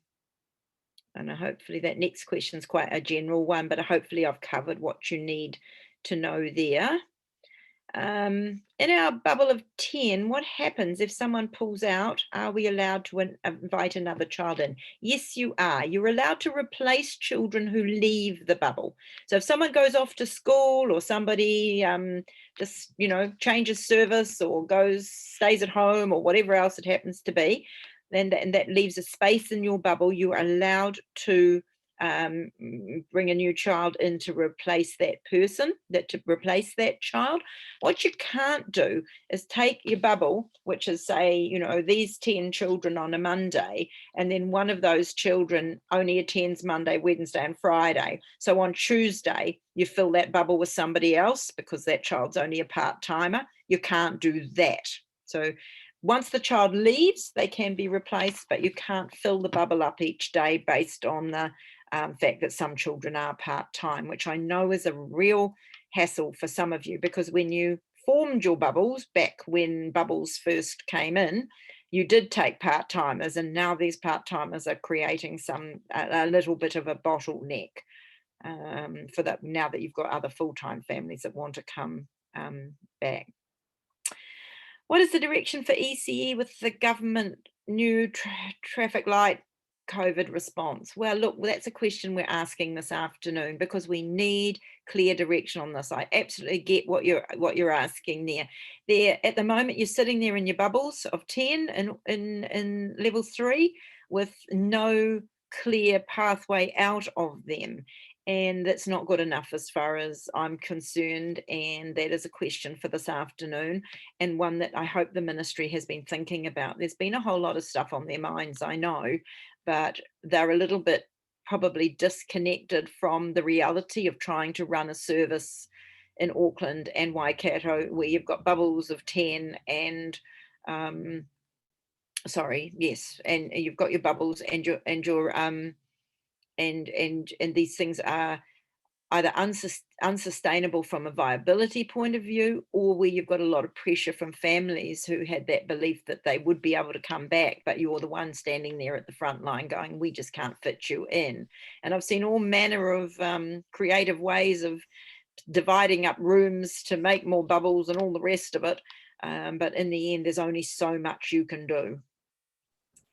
[SPEAKER 3] hopefully that next question is quite a general one, but hopefully I've covered what you need to know there. In our bubble of 10, what happens if someone pulls out? Are we allowed to invite another child in? Yes, you are. You're allowed to replace children who leave the bubble. So if someone goes off to school, or somebody just, changes service, or stays at home, or whatever else it happens to be, then that leaves a space in your bubble, you are allowed to bring a new child in to replace that person, to replace that child. What you can't do is take your bubble, which is, say, these 10 children on a Monday, and then one of those children only attends Monday, Wednesday, and Friday. So on Tuesday, you fill that bubble with somebody else because that child's only a part-timer. You can't do that. So once the child leaves, they can be replaced, but you can't fill the bubble up each day based on the fact that some children are part-time, which I know is a real hassle for some of you, because when you formed your bubbles back when bubbles first came in, you did take part-timers, and now these part-timers are creating a little bit of a bottleneck for that, now that you've got other full-time families that want to come back. What is the direction for ECE with the government new traffic light COVID response? Well, look, that's a question we're asking this afternoon, because we need clear direction on this. I absolutely get what you're asking there. At the moment, you're sitting there in your bubbles of 10 in level 3 with no clear pathway out of them. And that's not good enough as far as I'm concerned. And that is a question for this afternoon, and one that I hope the ministry has been thinking about. There's been a whole lot of stuff on their minds, I know, but they're a little bit probably disconnected from the reality of trying to run a service in Auckland and Waikato, where you've got bubbles of 10 and sorry, yes, and you've got your bubbles and your and these things are either unsustainable from a viability point of view, or where you've got a lot of pressure from families who had that belief that they would be able to come back, but you're the one standing there at the front line going, we just can't fit you in. And I've seen all manner of creative ways of dividing up rooms to make more bubbles and all the rest of it. But in the end, there's only so much you can do.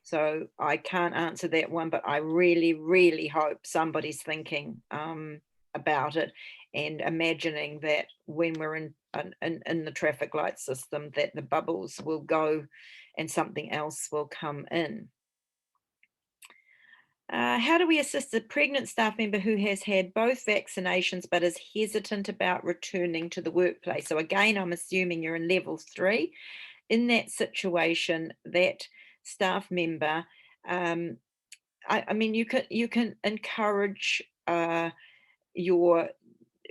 [SPEAKER 3] So I can't answer that one, but I really, really hope somebody's thinking about it and imagining that when we're in the traffic light system, that the bubbles will go and something else will come in. How do we assist a pregnant staff member who has had both vaccinations but is hesitant about returning to the workplace? So again, I'm assuming you're in level 3. In that situation, that staff member, I mean, you can encourage your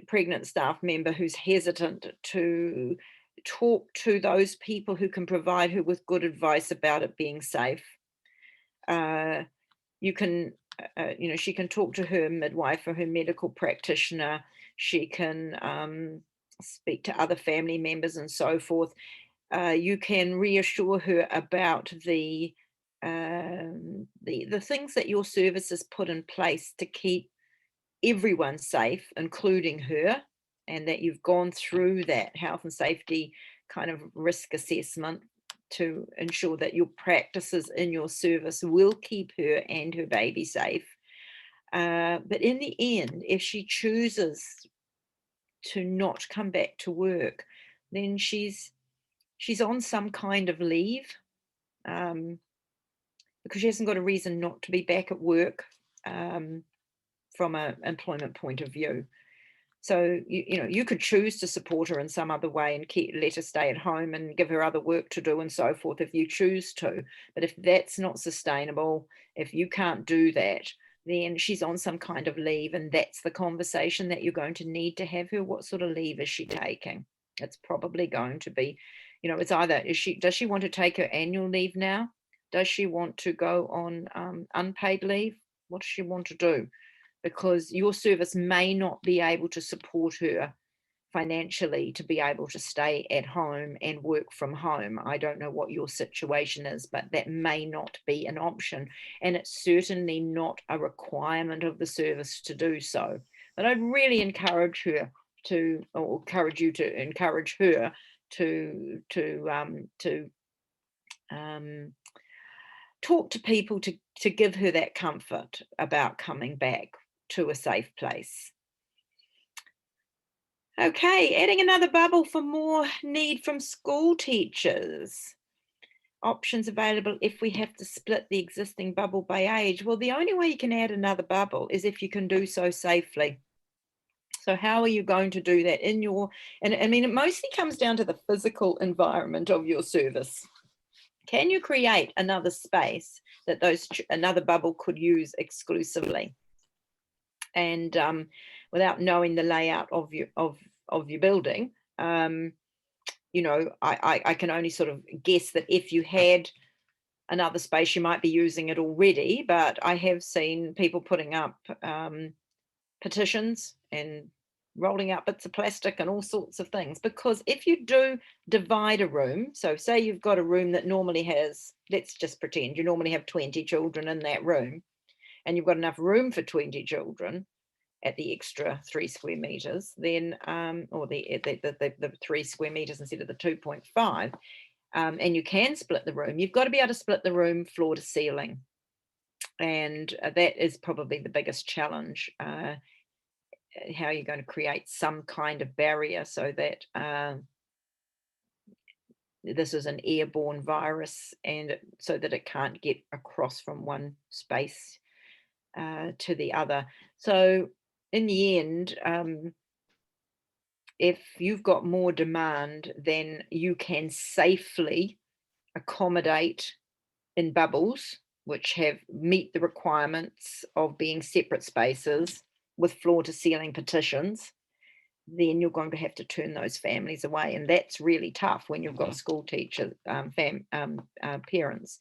[SPEAKER 3] pregnant staff member who's hesitant to talk to those people who can provide her with good advice about it being safe. You can, you know, she can talk to her midwife or her medical practitioner. She can speak to other family members and so forth. You can reassure her about the things that your service has put in place to keep everyone safe, including her, and that you've gone through that health and safety kind of risk assessment to ensure that your practices in your service will keep her and her baby safe. But in the end, if she chooses to not come back to work, then she's on some kind of leave, because she hasn't got a reason not to be back at work from an employment point of view. So, you know, you could choose to support her in some other way and let her stay at home and give her other work to do and so forth if you choose to. But if that's not sustainable, if you can't do that, then she's on some kind of leave, and that's the conversation that you're going to need to have her. What sort of leave is she taking? It's probably going to be, you know, it's either does she want to take her annual leave now? Does she want to go on unpaid leave? What does she want to do? Because your service may not be able to support her financially to be able to stay at home and work from home. I don't know what your situation is, but that may not be an option. And it's certainly not a requirement of the service to do so. But I'd really encourage her to, or encourage you to encourage her to talk to people to give her that comfort about coming back to a safe place. Okay, adding another bubble for more need from school teachers. Options available if we have to split the existing bubble by age. Well, the only way you can add another bubble is if you can do so safely. So how are you going to do that in your, and I mean, it mostly comes down to the physical environment of your service. Can you create another space that another bubble could use exclusively? And without knowing the layout of your building, you know, I can only sort of guess that if you had another space, you might be using it already. But I have seen people putting up petitions and rolling out bits of plastic and all sorts of things, because if you do divide a room, so say you've got a room that normally has, let's just pretend you normally have 20 children in that room, and you've got enough room for 20 children at the extra 3 square meters, then or the 3 square meters instead of the 2.5, and you can split the room, you've got to be able to split the room floor to ceiling. And that is probably the biggest challenge. How you're going to create some kind of barrier so that this is an airborne virus, and so that it can't get across from one space to the other. So in the end, if you've got more demand than you can safely accommodate in bubbles, which meet the requirements of being separate spaces with floor to ceiling partitions, then you're going to have to turn those families away. And that's really tough when you've got school teachers, parents.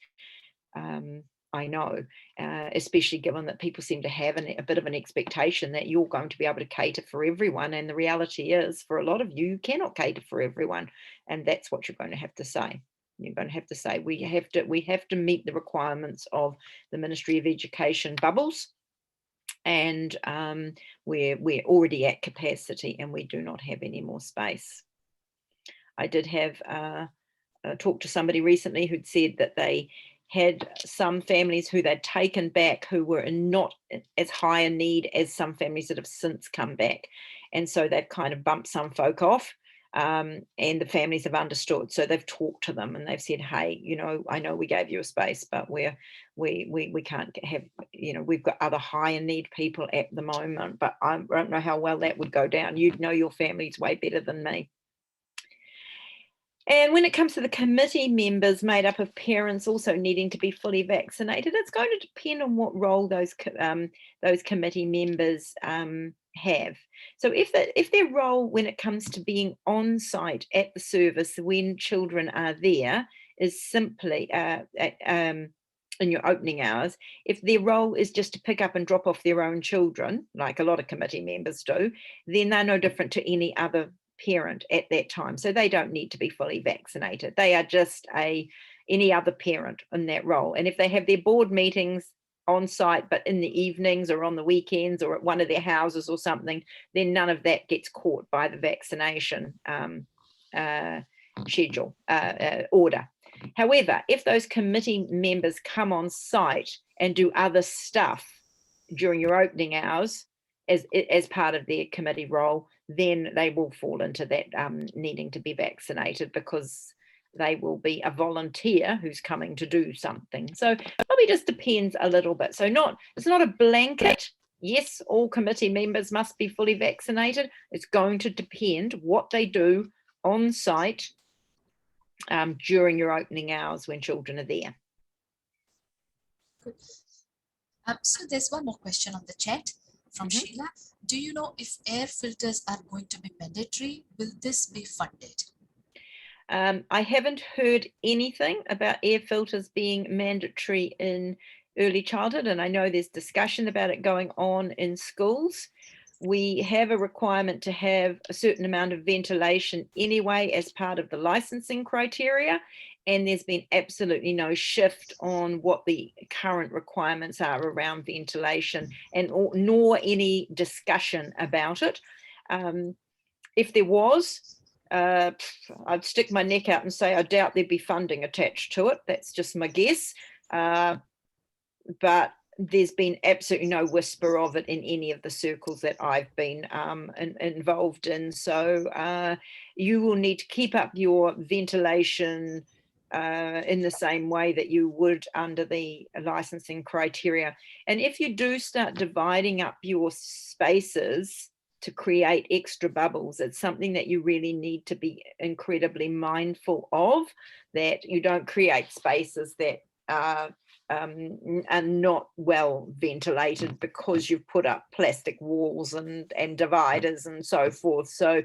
[SPEAKER 3] I know, especially given that people seem to have a bit of an expectation that you're going to be able to cater for everyone. And the reality is, for a lot of you, you cannot cater for everyone. And that's what you're going to have to say. You're going to have to say, we have to meet the requirements of the Ministry of Education bubbles. And we're already at capacity and we do not have any more space. I did have talked to somebody recently who'd said that they had some families who they'd taken back who were in not as high a need as some families that have since come back. And so they've kind of bumped some folk off, and the families have understood. So they've talked to them and they've said, hey, you know, I know we gave you a space, but we can't have, you know, we've got other higher need people at the moment, but I don't know how well that would go down. You'd know your families way better than me. And when it comes to the committee members made up of parents also needing to be fully vaccinated, it's going to depend on what role those committee members have. So if their role when it comes to being on site at the service when children are there is simply in your opening hours, if their role is just to pick up and drop off their own children, like a lot of committee members do, then they're no different to any other parent at that time. So they don't need to be fully vaccinated. They are just any other parent in that role. And if they have their board meetings on site, but in the evenings or on the weekends or at one of their houses or something, then none of that gets caught by the vaccination schedule order. However, if those committee members come on site and do other stuff during your opening hours as part of their committee role, then they will fall into that needing to be vaccinated because they will be a volunteer who's coming to do something. So probably just depends a little bit. So it's not a blanket, yes, all committee members must be fully vaccinated. It's going to depend what they do on site during your opening hours when children are there.
[SPEAKER 1] Good. So there's one more question on the chat from Sheila. Do you know if air filters are going to be mandatory? Will this be funded?
[SPEAKER 3] I haven't heard anything about air filters being mandatory in early childhood, and I know there's discussion about it going on in schools. We have a requirement to have a certain amount of ventilation anyway as part of the licensing criteria, and there's been absolutely no shift on what the current requirements are around ventilation, and nor any discussion about it. If there was, I'd stick my neck out and say I doubt there'd be funding attached to it. That's just my guess. But there's been absolutely no whisper of it in any of the circles that I've been involved in. So you will need to keep up your ventilation in the same way that you would under the licensing criteria. And if you do start dividing up your spaces to create extra bubbles, it's something that you really need to be incredibly mindful of, that you don't create spaces that are not well ventilated because you've put up plastic walls and dividers and so forth. So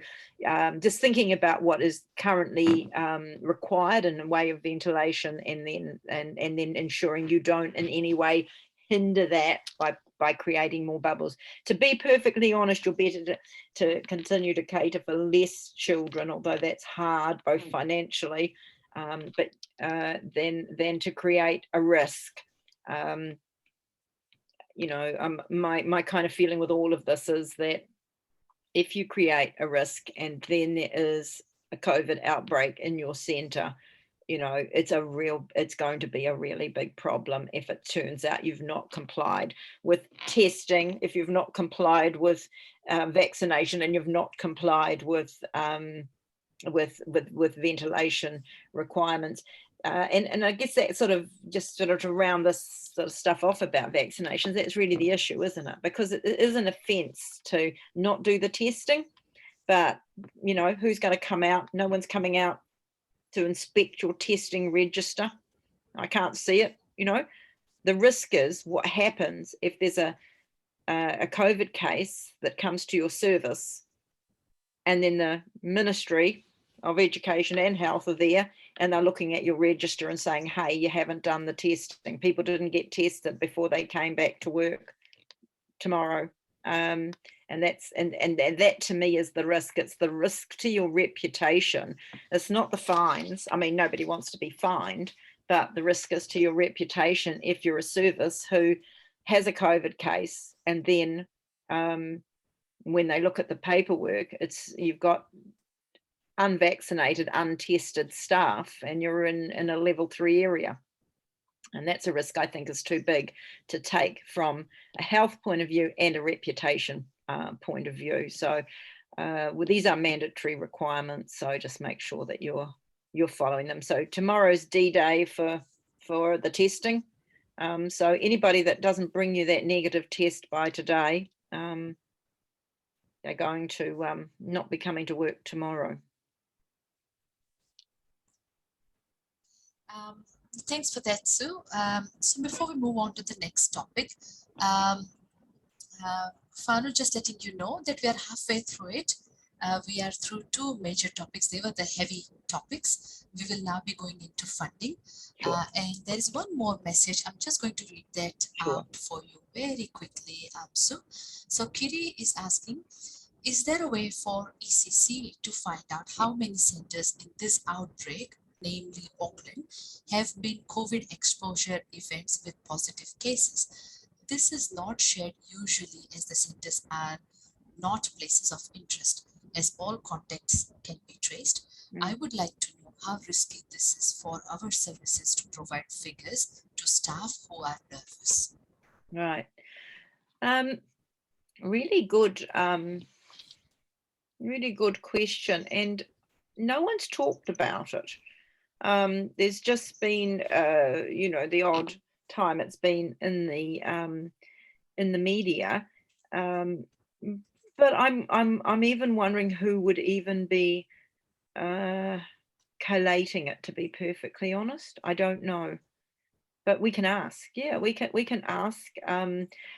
[SPEAKER 3] just thinking about what is currently required in the way of ventilation, and then ensuring you don't in any way hinder that by creating more bubbles. To be perfectly honest, you're better to continue to cater for less children, although that's hard both financially, but then to create a risk. You know, my kind of feeling with all of this is that if you create a risk and then there is a COVID outbreak in your centre, you know, it's going to be a really big problem if it turns out you've not complied with testing, if you've not complied with vaccination, and you've not complied with with ventilation requirements. And I guess that sort of to round this sort of stuff off about vaccinations, that's really the issue, isn't it? Because it is an offence to not do the testing, but you know, who's going to come out? No one's coming out to inspect your testing register. I can't see it. You know, the risk is what happens if there's a COVID case that comes to your service, and then the Ministry of Education and Health are there, and they're looking at your register and saying, hey, you haven't done the testing. People didn't get tested before they came back to work tomorrow. And that to me is the risk. It's the risk to your reputation. It's not the fines. I mean, nobody wants to be fined, but the risk is to your reputation if you're a service who has a COVID case, and then when they look at the paperwork, you've got unvaccinated, untested staff, and you're in a level 3 area. And that's a risk I think is too big to take from a health point of view and a reputation point of view. So well, these are mandatory requirements, so just make sure that you're following them. So tomorrow's D-Day for the testing. So anybody that doesn't bring you that negative test by today, they're going to not be coming to work tomorrow.
[SPEAKER 1] Thanks for that, Sue. So before we move on to the next topic, Fanu, just letting you know that we are halfway through it. We are through 2 major topics. They were the heavy topics. We will now be going into funding.
[SPEAKER 3] Sure.
[SPEAKER 1] And there is one more message. I'm just going to read that
[SPEAKER 3] Sure.
[SPEAKER 1] out for you very quickly, Sue. So Kiri is asking, is there a way for ECC to find out how many centers in this outbreak, namely Auckland, have been COVID exposure events with positive cases? This is not shared usually, as the centers are not places of interest, as all contacts can be traced. I would like to know how risky this is for our services to provide figures to staff who are nervous.
[SPEAKER 3] Right. Really good question, and no one's talked about it. There's just been you know, the odd time it's been in the media, but I'm even wondering who would even be collating it, to be perfectly honest. I don't know, but we can ask. Yeah, we can ask.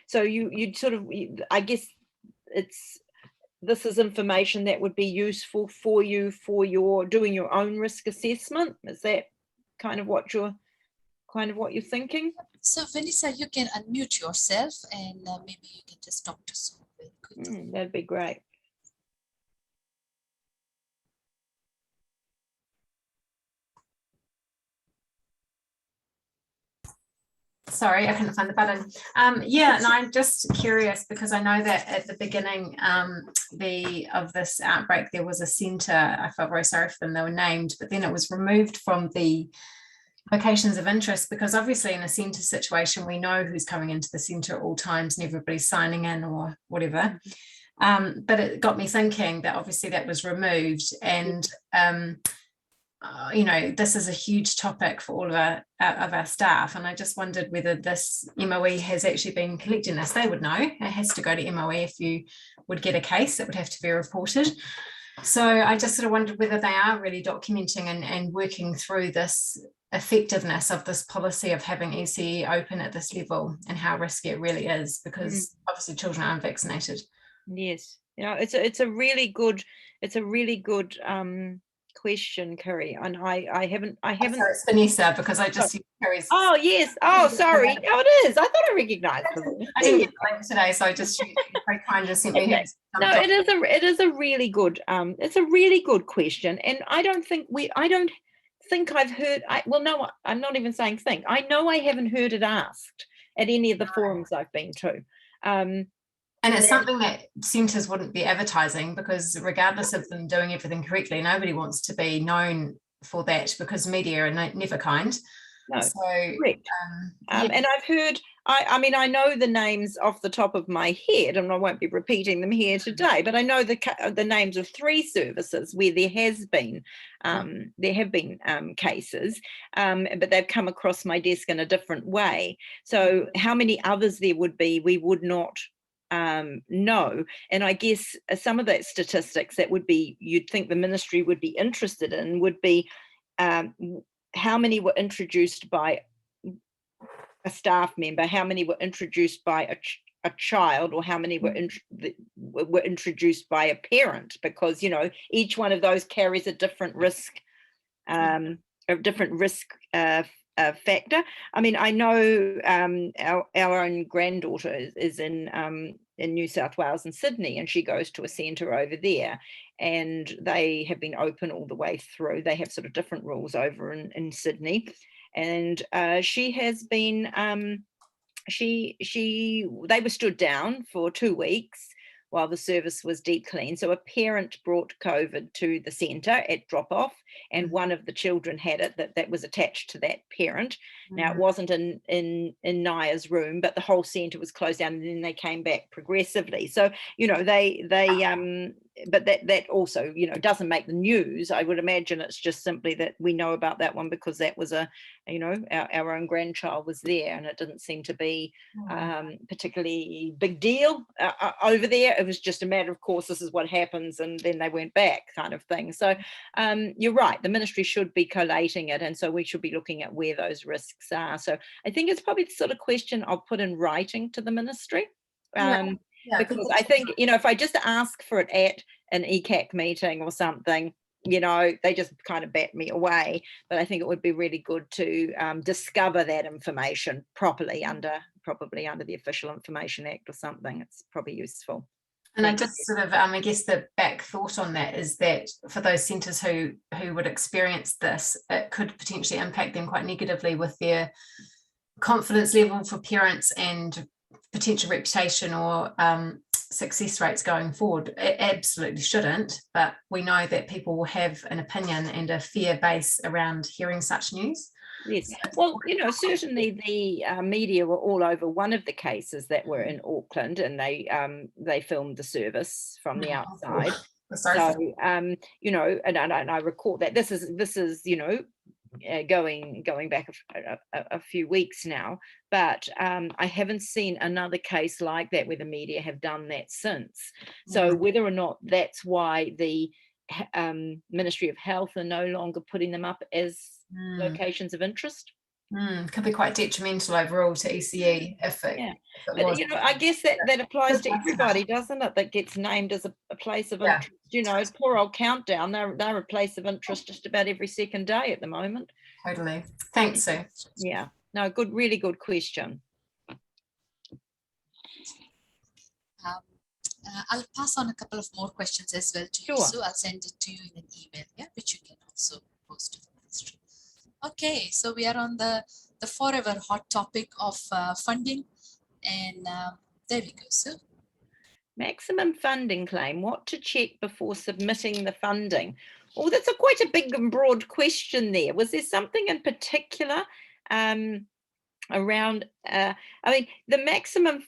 [SPEAKER 3] So you'd sort of, I guess this is information that would be useful for you for your doing your own risk assessment. Is that kind of what you're thinking?
[SPEAKER 1] So Vanessa, you can unmute yourself, and maybe you can just talk to Sue very quickly.
[SPEAKER 3] That'd be great.
[SPEAKER 6] Sorry, I couldn't find the button. Yeah, and I'm just curious because I know that at the beginning of this outbreak, there was a centre. I felt very sorry for them, they were named, but then it was removed from the locations of interest, because obviously in a centre situation, we know who's coming into the centre at all times and everybody's signing in or whatever. But it got me thinking that obviously that was removed, and you know, this is a huge topic for all of our staff, and I just wondered whether this MOE has actually been collecting this. They would know. It has to go to MOE. If you would get a case, it would have to be reported. So I just sort of wondered whether they are really documenting and working through this effectiveness of this policy of having ECE open at this level, and how risky it really is, because obviously children are unvaccinated.
[SPEAKER 3] Yes, you know, it's a really good question, Curry, and I haven't.
[SPEAKER 6] So it's Vanessa, because I just see Curry's.
[SPEAKER 3] Oh yes. Oh, sorry. Oh, it is. I thought I recognised it.
[SPEAKER 6] I didn't get the link today, so I just very kind of sent me his.
[SPEAKER 3] No, it is a really good. It's a really good question, and I don't think I've heard. Well, no, I'm not even saying think. I know I haven't heard it asked at any of the forums I've been to.
[SPEAKER 6] And it's something that centres wouldn't be advertising, because regardless of them doing everything correctly, nobody wants to be known for that, because media are never kind.
[SPEAKER 3] No,
[SPEAKER 6] So,
[SPEAKER 3] correct.
[SPEAKER 6] yeah.
[SPEAKER 3] And I've heard, I mean, I know the names off the top of my head, and I won't be repeating them here today, but I know the names of 3 services where there have been cases, but they've come across my desk in a different way. So how many others there would be, we would not know. And I guess some of that statistics that would be, you'd think the ministry would be interested in, would be how many were introduced by a staff member, how many were introduced by a child, or how many were introduced by a parent, because, you know, each one of those carries a different risk, factor. I mean, I know our own granddaughter is in New South Wales and Sydney, and she goes to a centre over there, and they have been open all the way through. They have sort of different rules over in Sydney, and she has been they were stood down for 2 weeks while the service was deep cleaned. So a parent brought COVID to the centre at drop off, and one of the children had it that was attached to that parent. Now, it wasn't in Naya's room, but the whole centre was closed down, and then they came back progressively. So, you know, but that also, you know, doesn't make the news. I would imagine it's just simply that we know about that one because that was you know, our own grandchild was there, and it didn't seem to be particularly big deal over there. It was just a matter of course, this is what happens, and then they went back, kind of thing. So you're right, the ministry should be collating it, and so we should be looking at where those risks are. So I think it's probably the sort of question I'll put in writing to the ministry. Because I think, you know, if I just ask for it at an ECAC meeting or something, you know, they just kind of bat me away. But I think it would be really good to discover that information properly probably under the Official Information Act or something. It's probably useful.
[SPEAKER 6] And I just sort of, I guess the back thought on that is that for those centres who would experience this, it could potentially impact them quite negatively with their confidence level for parents and potential reputation or success rates going forward. It absolutely shouldn't, but we know that people will have an opinion and a fear base around hearing such news.
[SPEAKER 3] Yes, well, you know, certainly the media were all over one of the cases that were in Auckland, and they filmed the service from the outside. So you know, and I recall that this is you know, going back a few weeks now, but I haven't seen another case like that where the media have done that since. So whether or not that's why the Ministry of Health are no longer putting them up as locations of interest,
[SPEAKER 6] could be quite detrimental overall to ECE if it
[SPEAKER 3] but you know, I guess that applies to everybody, doesn't it, that gets named as a place of interest. You know, poor old Countdown, they're a place of interest just about every second day at the moment.
[SPEAKER 6] Totally. Thanks, Sue.
[SPEAKER 3] Yeah, no, good, really good question.
[SPEAKER 1] I'll pass on a couple of more questions as well to you, so I'll send it to you in an email, which you can also post to the ministry. Okay, so we are on the forever hot topic of funding, and there we go, Sue.
[SPEAKER 3] Maximum funding claim, what to check before submitting the funding? Oh, that's quite a big and broad question there. Was there something in particular around, I mean, the maximum,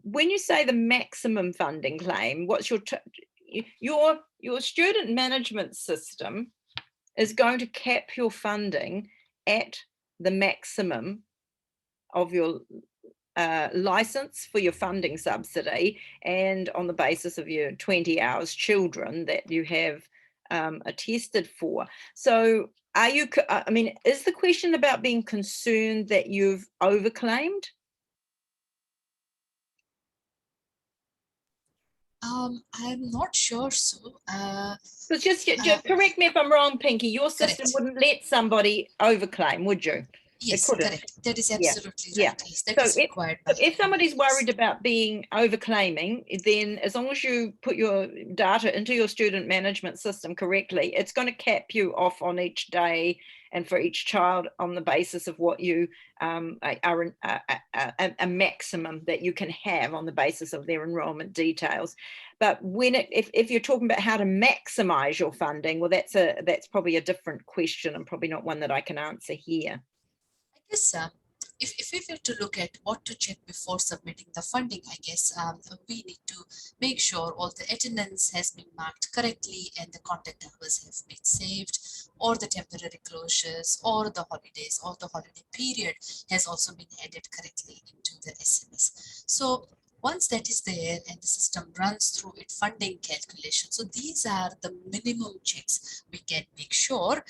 [SPEAKER 3] when you say the maximum funding claim, what's your student management system is going to cap your funding at the maximum of your license for your funding subsidy, and on the basis of your 20 hours children that you have attested for. So are you, I mean, is the question about being concerned that you've overclaimed?
[SPEAKER 1] I'm not sure, Sue.
[SPEAKER 3] So just correct me if I'm wrong, Pinky, your system wouldn't let somebody overclaim, would you?
[SPEAKER 1] Yes,
[SPEAKER 3] couldn't.
[SPEAKER 1] correct. That is
[SPEAKER 3] Yeah.
[SPEAKER 1] absolutely
[SPEAKER 3] Yeah.
[SPEAKER 1] right. Yes, that
[SPEAKER 3] So
[SPEAKER 1] is required by
[SPEAKER 3] if somebody's
[SPEAKER 1] law, yes.
[SPEAKER 3] worried about being overclaiming, then as long as you put your data into your student management system correctly, it's going to cap you off on each day and for each child on the basis of what you are a maximum that you can have on the basis of their enrollment details. But when if you're talking about how to maximize your funding, well, that's probably a different question and probably not one that I can answer here.
[SPEAKER 1] I guess if we were to look at what to check before submitting the funding, I guess we need to make sure all the attendance has been marked correctly and the contact hours have been saved, or the temporary closures, or the holidays, or the holiday period has also been added correctly into the SMS. So once that is there and the system runs through its funding calculation, so these are the minimum checks we can make sure.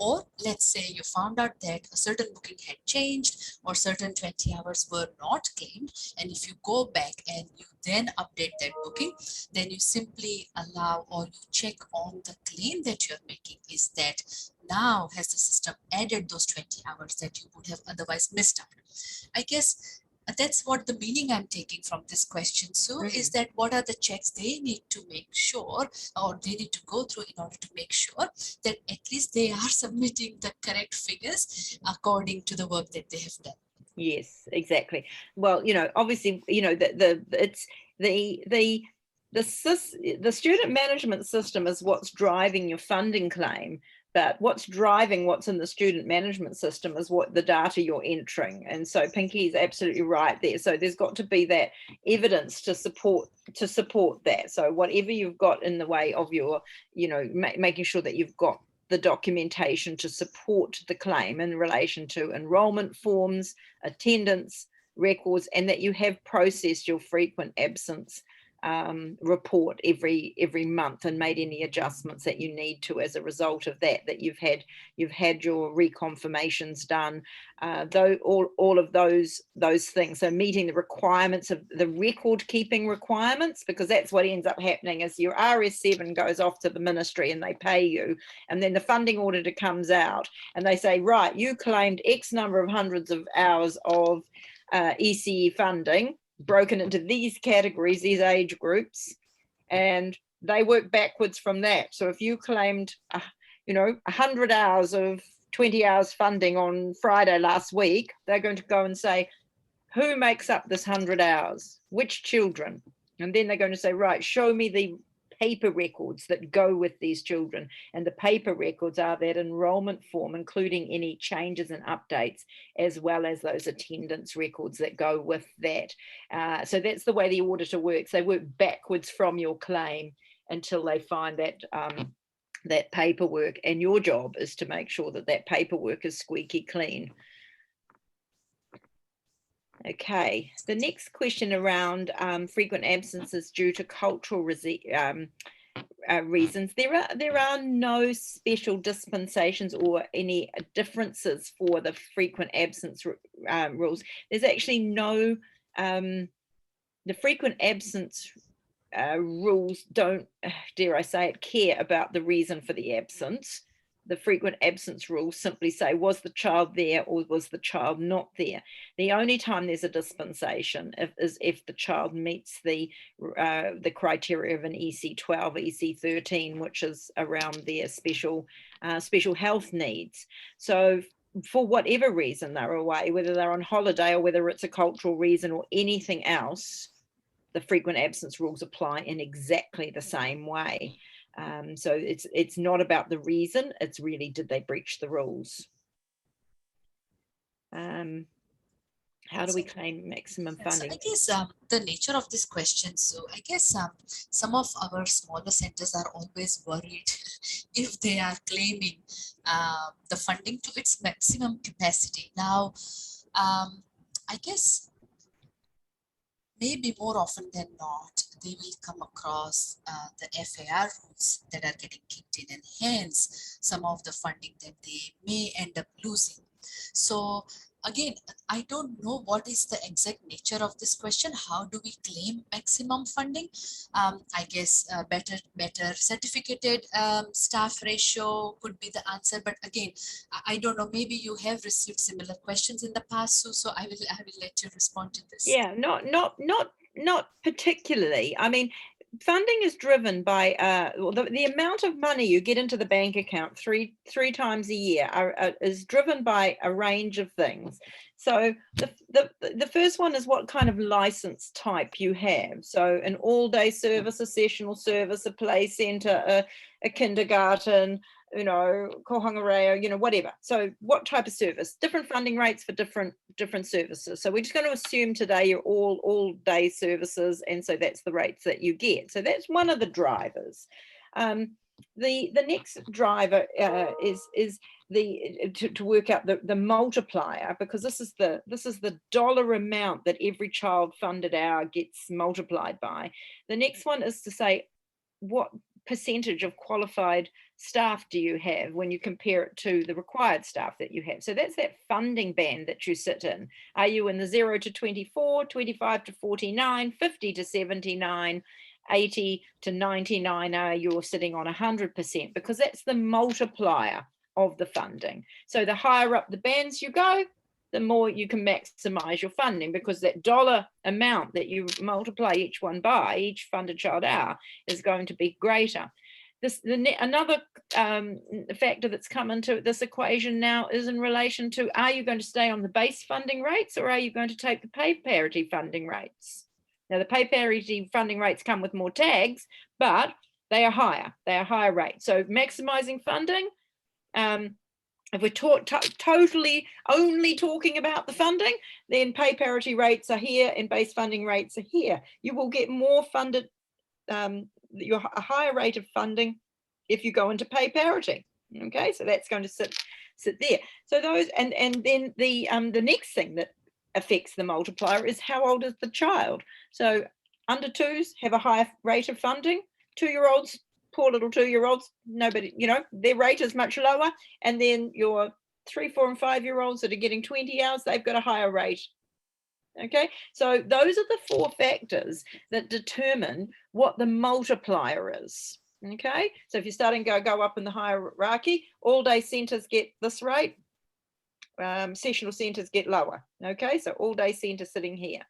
[SPEAKER 1] Or let's say you found out that a certain booking had changed or certain 20 hours were not claimed. And if you go back and you then update that booking, then you simply allow or you check on the claim that you're making is that now has the system added those 20 hours that you would have otherwise missed out. I guess that's what the meaning I'm taking from this question, Sue, is that what are the checks they need to make sure or they need to go through in order to make sure that at least they are submitting the correct figures according to the work that they have done.
[SPEAKER 3] Yes, exactly. Well, obviously, it's the student management system is what's driving your funding claim. But what's driving what's in the student management system is what the data you're entering. And so Pinky is absolutely right there. So there's got to be that evidence to support that. So whatever you've got in the way of your, making sure that you've got the documentation to support the claim in relation to enrollment forms, attendance records, and that you have processed your frequent absence report every month and made any adjustments that you need to as a result of that you've had your reconfirmations done, though all of those things. So meeting the requirements of the record keeping requirements, because that's what ends up happening is your RS7 goes off to the ministry and they pay you, and then the funding auditor comes out and they say, right, you claimed X number of hundreds of hours of ECE funding broken into these categories, these age groups, and they work backwards from that. So if you claimed 100 hours of 20 hours funding on Friday last week, they're going to go and say, who makes up this 100 hours, which children? And then they're going to say, right, show me the paper records that go with these children. And the paper records are that enrollment form, including any changes and updates, as well as those attendance records that go with that. So that's the way the auditor works. They work backwards from your claim until they find that that paperwork, and your job is to make sure that that paperwork is squeaky clean. Okay, the next question around frequent absences due to cultural reasons. There are no special dispensations or any differences for the frequent absence rules. There's actually no, the frequent absence rules don't, dare I say it, care about the reason for the absence. The frequent absence rules simply say, was the child there or was the child not there? The only time there's a dispensation is if the child meets the criteria of an EC12, EC13, which is around their special health needs. So for whatever reason they're away, whether they're on holiday or whether it's a cultural reason or anything else, the frequent absence rules apply in exactly the same way. So it's not about the reason, it's really, did they breach the rules? How do we claim maximum funding?
[SPEAKER 1] So I guess the nature of this question, so I guess some of our smaller centers are always worried if they are claiming the funding to its maximum capacity. Now, I guess maybe more often than not, they will come across the FAR rules that are getting kicked in, and hence some of the funding that they may end up losing. So again, I don't know what is the exact nature of this question. How do we claim maximum funding? I guess better certificated staff ratio could be the answer. But again, I don't know. Maybe you have received similar questions in the past, Sue, so I will let you respond to this.
[SPEAKER 3] Yeah, not particularly. I mean, funding is driven by the amount of money you get into the bank account three times a year is driven by a range of things. So the first one is what kind of license type you have. So an all-day service, a sessional service, a play centre, a kindergarten, you know, kohanga, you know, whatever. So what type of service? Different funding rates for different services. So we're just going to assume today you're all day services, and so that's the rates that you get. So that's one of the drivers. The next driver is the to work out the multiplier, because this is the dollar amount that every child funded hour gets multiplied by. The next one is to say what percentage of qualified staff do you have when you compare it to the required staff that you have. So that's that funding band that you sit in. Are you in the 0 to 24, 25 to 49, 50 to 79, 80 to 99? Are you sitting on 100%? Because that's the multiplier of the funding. So the higher up the bands you go, the more you can maximize your funding, because that dollar amount that you multiply each one by, each funded child hour, is going to be greater. Another factor that's come into this equation now is in relation to, are you going to stay on the base funding rates, or are you going to take the pay parity funding rates? Now, the pay parity funding rates come with more tags, but they are higher. They are higher rates. So maximizing funding, if we're totally only talking about the funding, then pay parity rates are here and base funding rates are here. You will get more funded, a higher rate of funding if you go into pay parity. Okay, so that's going to sit there. So those, and then the next thing that affects the multiplier is how old is the child. So under 2s have a higher rate of funding. 2-year-olds, poor little 2-year-olds, nobody, you know, their rate is much lower. And then your 3, 4, and 5-year-olds that are getting 20 hours, they've got a higher rate. Okay, so those are the 4 factors that determine what the multiplier is. Okay, so if you're starting to go up in the hierarchy, all-day centres get this rate, sessional centres get lower. Okay, so all-day centre sitting here.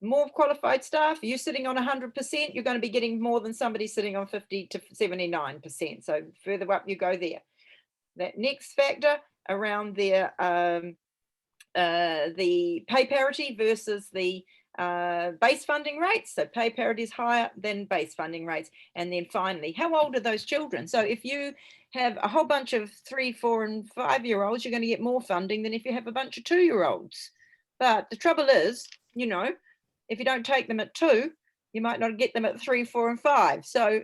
[SPEAKER 3] More qualified staff, you're sitting on 100%, you're going to be getting more than somebody sitting on 50 to 79%. So further up you go there. That next factor around there, the pay parity versus the base funding rates. So pay parity is higher than base funding rates. And then finally, how old are those children? So if you have a whole bunch of 3, 4, and 5-year-olds, you're going to get more funding than if you have a bunch of 2-year-olds. But the trouble is, you know, if you don't take them at 2, you might not get them at 3, 4, and 5. So,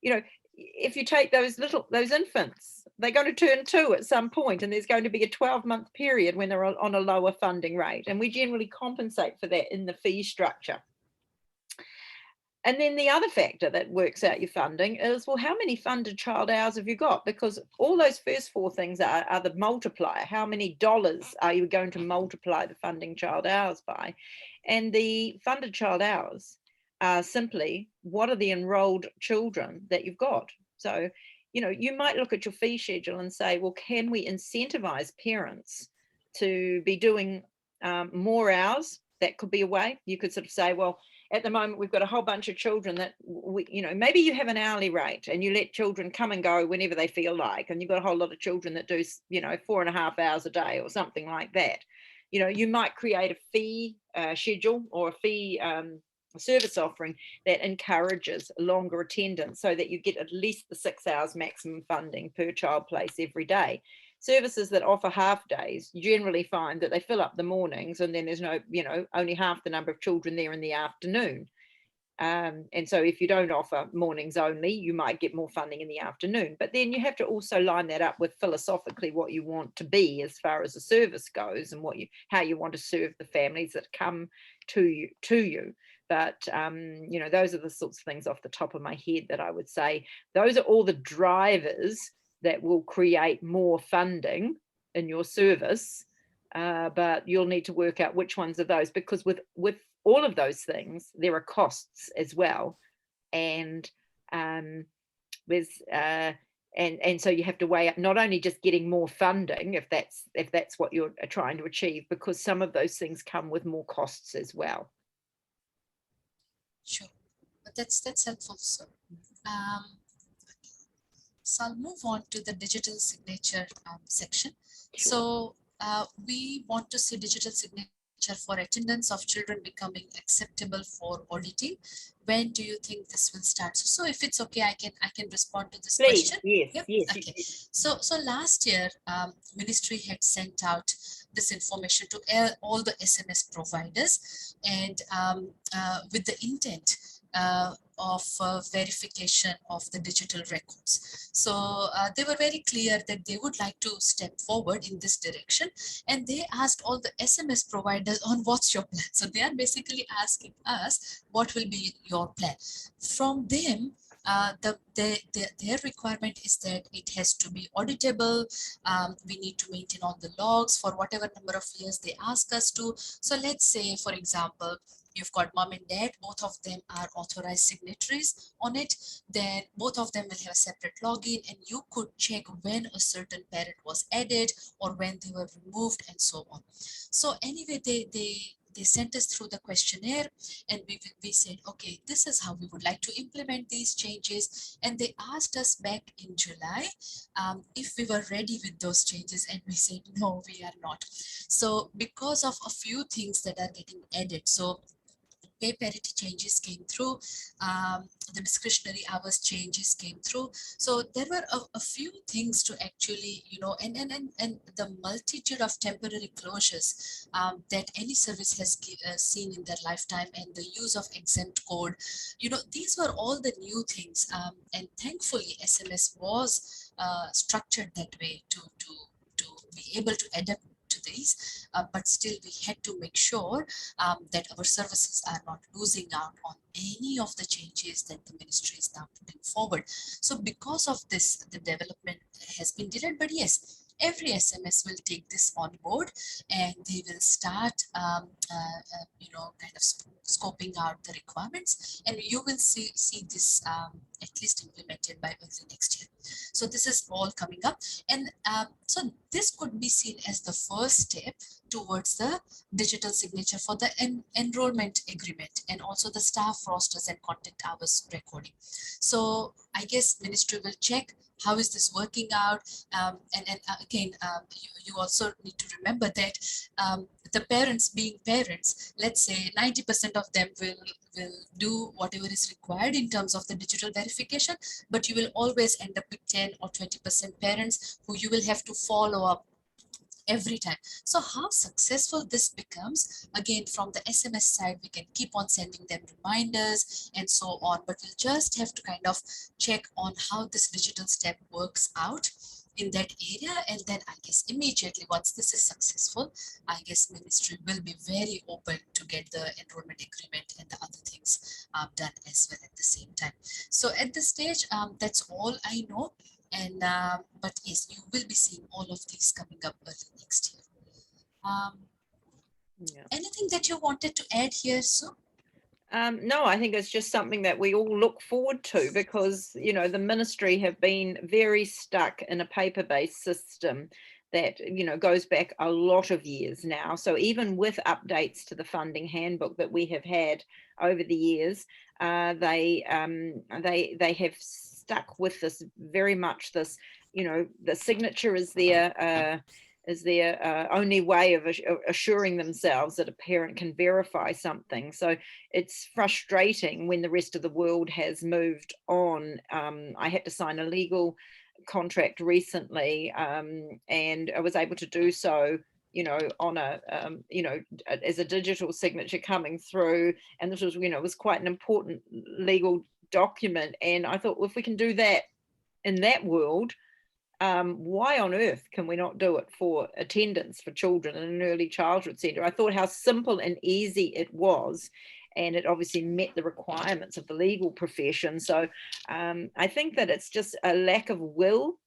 [SPEAKER 3] you know, if you take those infants, they're going to turn 2 at some point, and there's going to be a 12-month period when they're on a lower funding rate. And we generally compensate for that in the fee structure. And then the other factor that works out your funding is, well, how many funded child hours have you got? Because all those first 4 things are the multiplier. How many dollars are you going to multiply the funding child hours by? And the funded child hours are simply, what are the enrolled children that you've got? So, you know, you might look at your fee schedule and say, well, can we incentivize parents to be doing more hours? That could be a way. You could sort of say, well, at the moment, we've got a whole bunch of children that, you know, maybe you have an hourly rate and you let children come and go whenever they feel like, and you've got a whole lot of children that do, you know, 4.5 hours a day or something like that. You know, you might create a fee schedule or a fee service offering that encourages longer attendance so that you get at least the 6 hours maximum funding per child place every day. Services that offer half days generally find that they fill up the mornings, and then there's no, you know, only half the number of children there in the afternoon. And so if you don't offer mornings only, you might get more funding in the afternoon. But then you have to also line that up with philosophically what you want to be as far as the service goes, and how you want to serve the families that come to you. But, you know, those are the sorts of things off the top of my head that I would say, those are all the drivers that will create more funding in your service, but you'll need to work out which ones are those, because with all of those things there are costs as well, and there's and so you have to weigh up not only just getting more funding, if that's what you're trying to achieve, because some of those things come with more costs as well.
[SPEAKER 1] Sure, but that's helpful. So, so I'll move on to the digital signature section.
[SPEAKER 3] Sure.
[SPEAKER 1] So we want to see digital signature for attendance of children becoming acceptable for auditing. When do you think this will start? So if it's okay, I can respond to this
[SPEAKER 3] Please,
[SPEAKER 1] question.
[SPEAKER 3] yes,
[SPEAKER 1] Yep.
[SPEAKER 3] yes.
[SPEAKER 1] Okay. So last year, ministry had sent out this information to all the SMS providers, and with the intent of verification of the digital records. So they were very clear that they would like to step forward in this direction, and they asked all the SMS providers on what's your plan. So they are basically asking us what will be your plan. From them, their requirement is that it has to be auditable. We need to maintain all the logs for whatever number of years they ask us to. So let's say, for example, you've got mom and dad, both of them are authorized signatories on it, then both of them will have a separate login, and you could check when a certain parent was added or when they were removed and so on. So anyway, they sent us through the questionnaire, and we said, okay, this is how we would like to implement these changes. And they asked us back in July if we were ready with those changes, and we said, no, we are not. So because of a few things that are getting added, so pay parity changes came through, the discretionary hours changes came through. So there were a few things to actually, and the multitude of temporary closures that any service has seen in their lifetime, and the use of exempt code, these were all the new things. And thankfully, SMS was structured that way to be able to adapt to these, but still we had to make sure that our services are not losing out on any of the changes that the ministry is now putting forward. So because of this, the development has been delayed, but yes, every SMS will take this on board, and they will start, kind of scoping out the requirements, and you will see this at least implemented by early next year. So this is all coming up, and so this could be seen as the first step towards the digital signature for the enrollment agreement, and also the staff rosters and content hours recording. So I guess ministry will check how is this working out, and again, you also need to remember that the parents being parents, let's say 90% of them will do whatever is required in terms of the digital verification, but you will always end up with 10 or 20% parents who you will have to follow up every time. So how successful this becomes, again, from the SMS side, we can keep on sending them reminders and so on, but we'll just have to kind of check on how this digital step works out in that area. And then I guess immediately once this is successful, I guess ministry will be very open to get the enrollment agreement and the other things done as well at the same time. So at this stage, that's all I know. And but yes, you will be seeing all of these coming up early next year. Anything that you wanted to add here, Sue?
[SPEAKER 3] No, I think it's just something that we all look forward to, because the ministry have been very stuck in a paper-based system that goes back a lot of years now. So even with updates to the funding handbook that we have had over the years, they have stuck with this very much this, the signature is their only way of assuring themselves that a parent can verify something. So it's frustrating when the rest of the world has moved on. I had to sign a legal contract recently, and I was able to do so on a as a digital signature coming through, and this was was quite an important legal document. And I thought, well, if we can do that in that world, why on earth can we not do it for attendance for children in an early childhood centre? I thought how simple and easy it was, and it obviously met the requirements of the legal profession. So I think that it's just a lack of will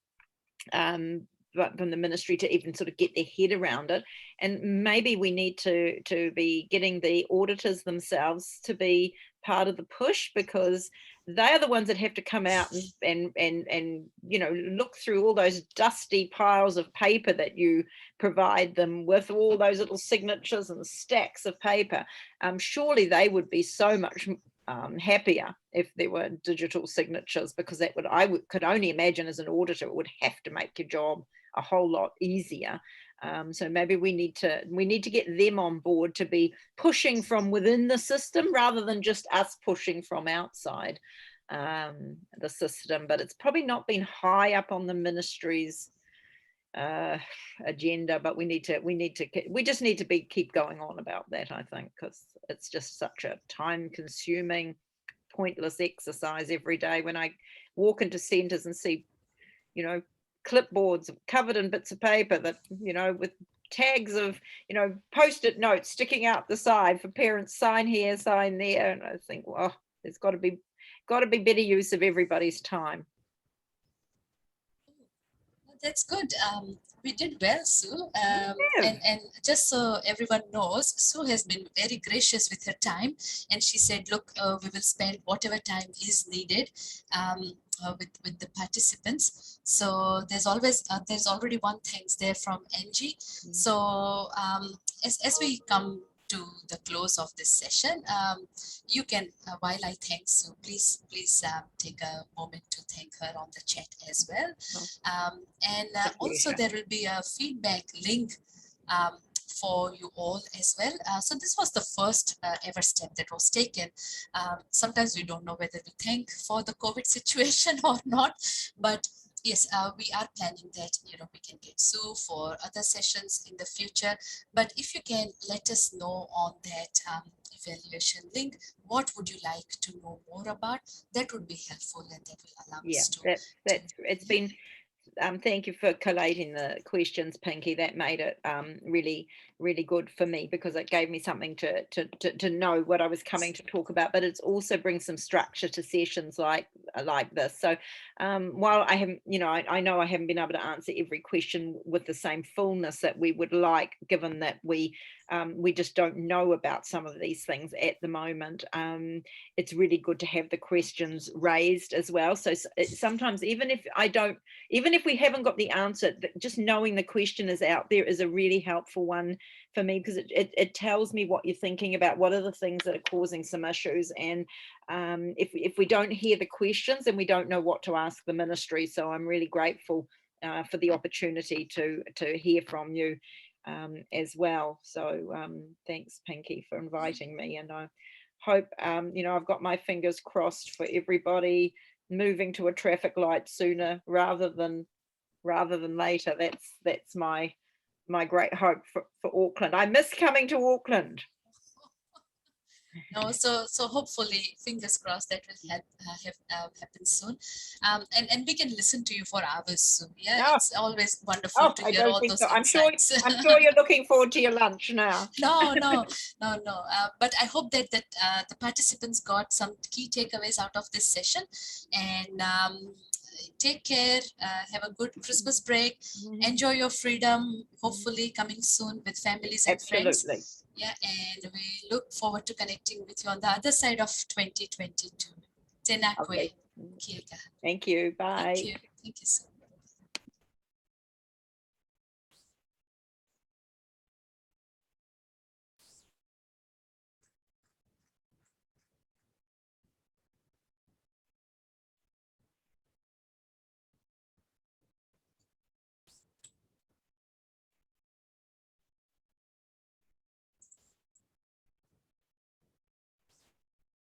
[SPEAKER 3] from the ministry to even sort of get their head around it. And maybe we need to be getting the auditors themselves to be part of the push, because they are the ones that have to come out and you know, look through all those dusty piles of paper that you provide them with, all those little signatures and stacks of paper. Surely they would be so much happier if there were digital signatures, because that would, could only imagine as an auditor, it would have to make your job a whole lot easier. So maybe we need to get them on board to be pushing from within the system rather than just us pushing from outside the system. But it's probably not been high up on the ministry's agenda, but we just need to keep going on about that, I think, because it's just such a time-consuming, pointless exercise every day. When I walk into centres and see, you know, clipboards covered in bits of paper that, you know, with tags of, you know, post-it notes sticking out the side for parents, sign here, sign there, and I think, well, there's got to be better use of everybody's time.
[SPEAKER 1] That's good. We did well, Sue. And just so everyone knows, Sue has been very gracious with her time, and she said, look, we will spend whatever time is needed with the participants. So there's already one thanks there from Angie. So as we come to the close of this session, you can, while I thank Sue, please take a moment to thank her on the chat as well. And also there will be a feedback link for you all as well. So this was the first ever step that was taken. Sometimes we don't know whether we thank for the COVID situation or not, but yes, we are planning that, you know, we can get Sue for other sessions in the future. But if you can let us know on that evaluation link, what would you like to know more about? That would be helpful, and that will allow us to.
[SPEAKER 3] It's been. Thank you for collating the questions, Pinky. That made it really, really good for me, because it gave me something to know what I was coming to talk about. But it also brings some structure to sessions like this. So while I haven't, you know, I know I haven't been able to answer every question with the same fullness that we would like, given that we just don't know about some of these things at the moment. It's really good to have the questions raised as well. So sometimes even if we haven't got the answer, just knowing the question is out there is a really helpful one for me, because it tells me what you're thinking about, what are the things that are causing some issues. And if we don't hear the questions, then we don't know what to ask the ministry. So I'm really grateful for the opportunity to hear from you as well. So thanks, Pinky, for inviting me. And I hope, you know, I've got my fingers crossed for everybody moving to a traffic light sooner rather than later. That's my great hope for Auckland. I miss coming to Auckland.
[SPEAKER 1] No, so hopefully, fingers crossed, that will happen soon, and we can listen to you for hours soon. Yeah, it's always wonderful to hear all those insights.
[SPEAKER 3] I'm sure you're looking forward to your lunch now.
[SPEAKER 1] No. But I hope that the participants got some key takeaways out of this session, and take care. Have a good Christmas break. Enjoy your freedom. Hopefully, coming soon with families and friends. Yeah, and we look forward to connecting with you on the other side of 2022. Tēnā koe.
[SPEAKER 3] Thank you. Bye.
[SPEAKER 1] Thank you. Thank you so much.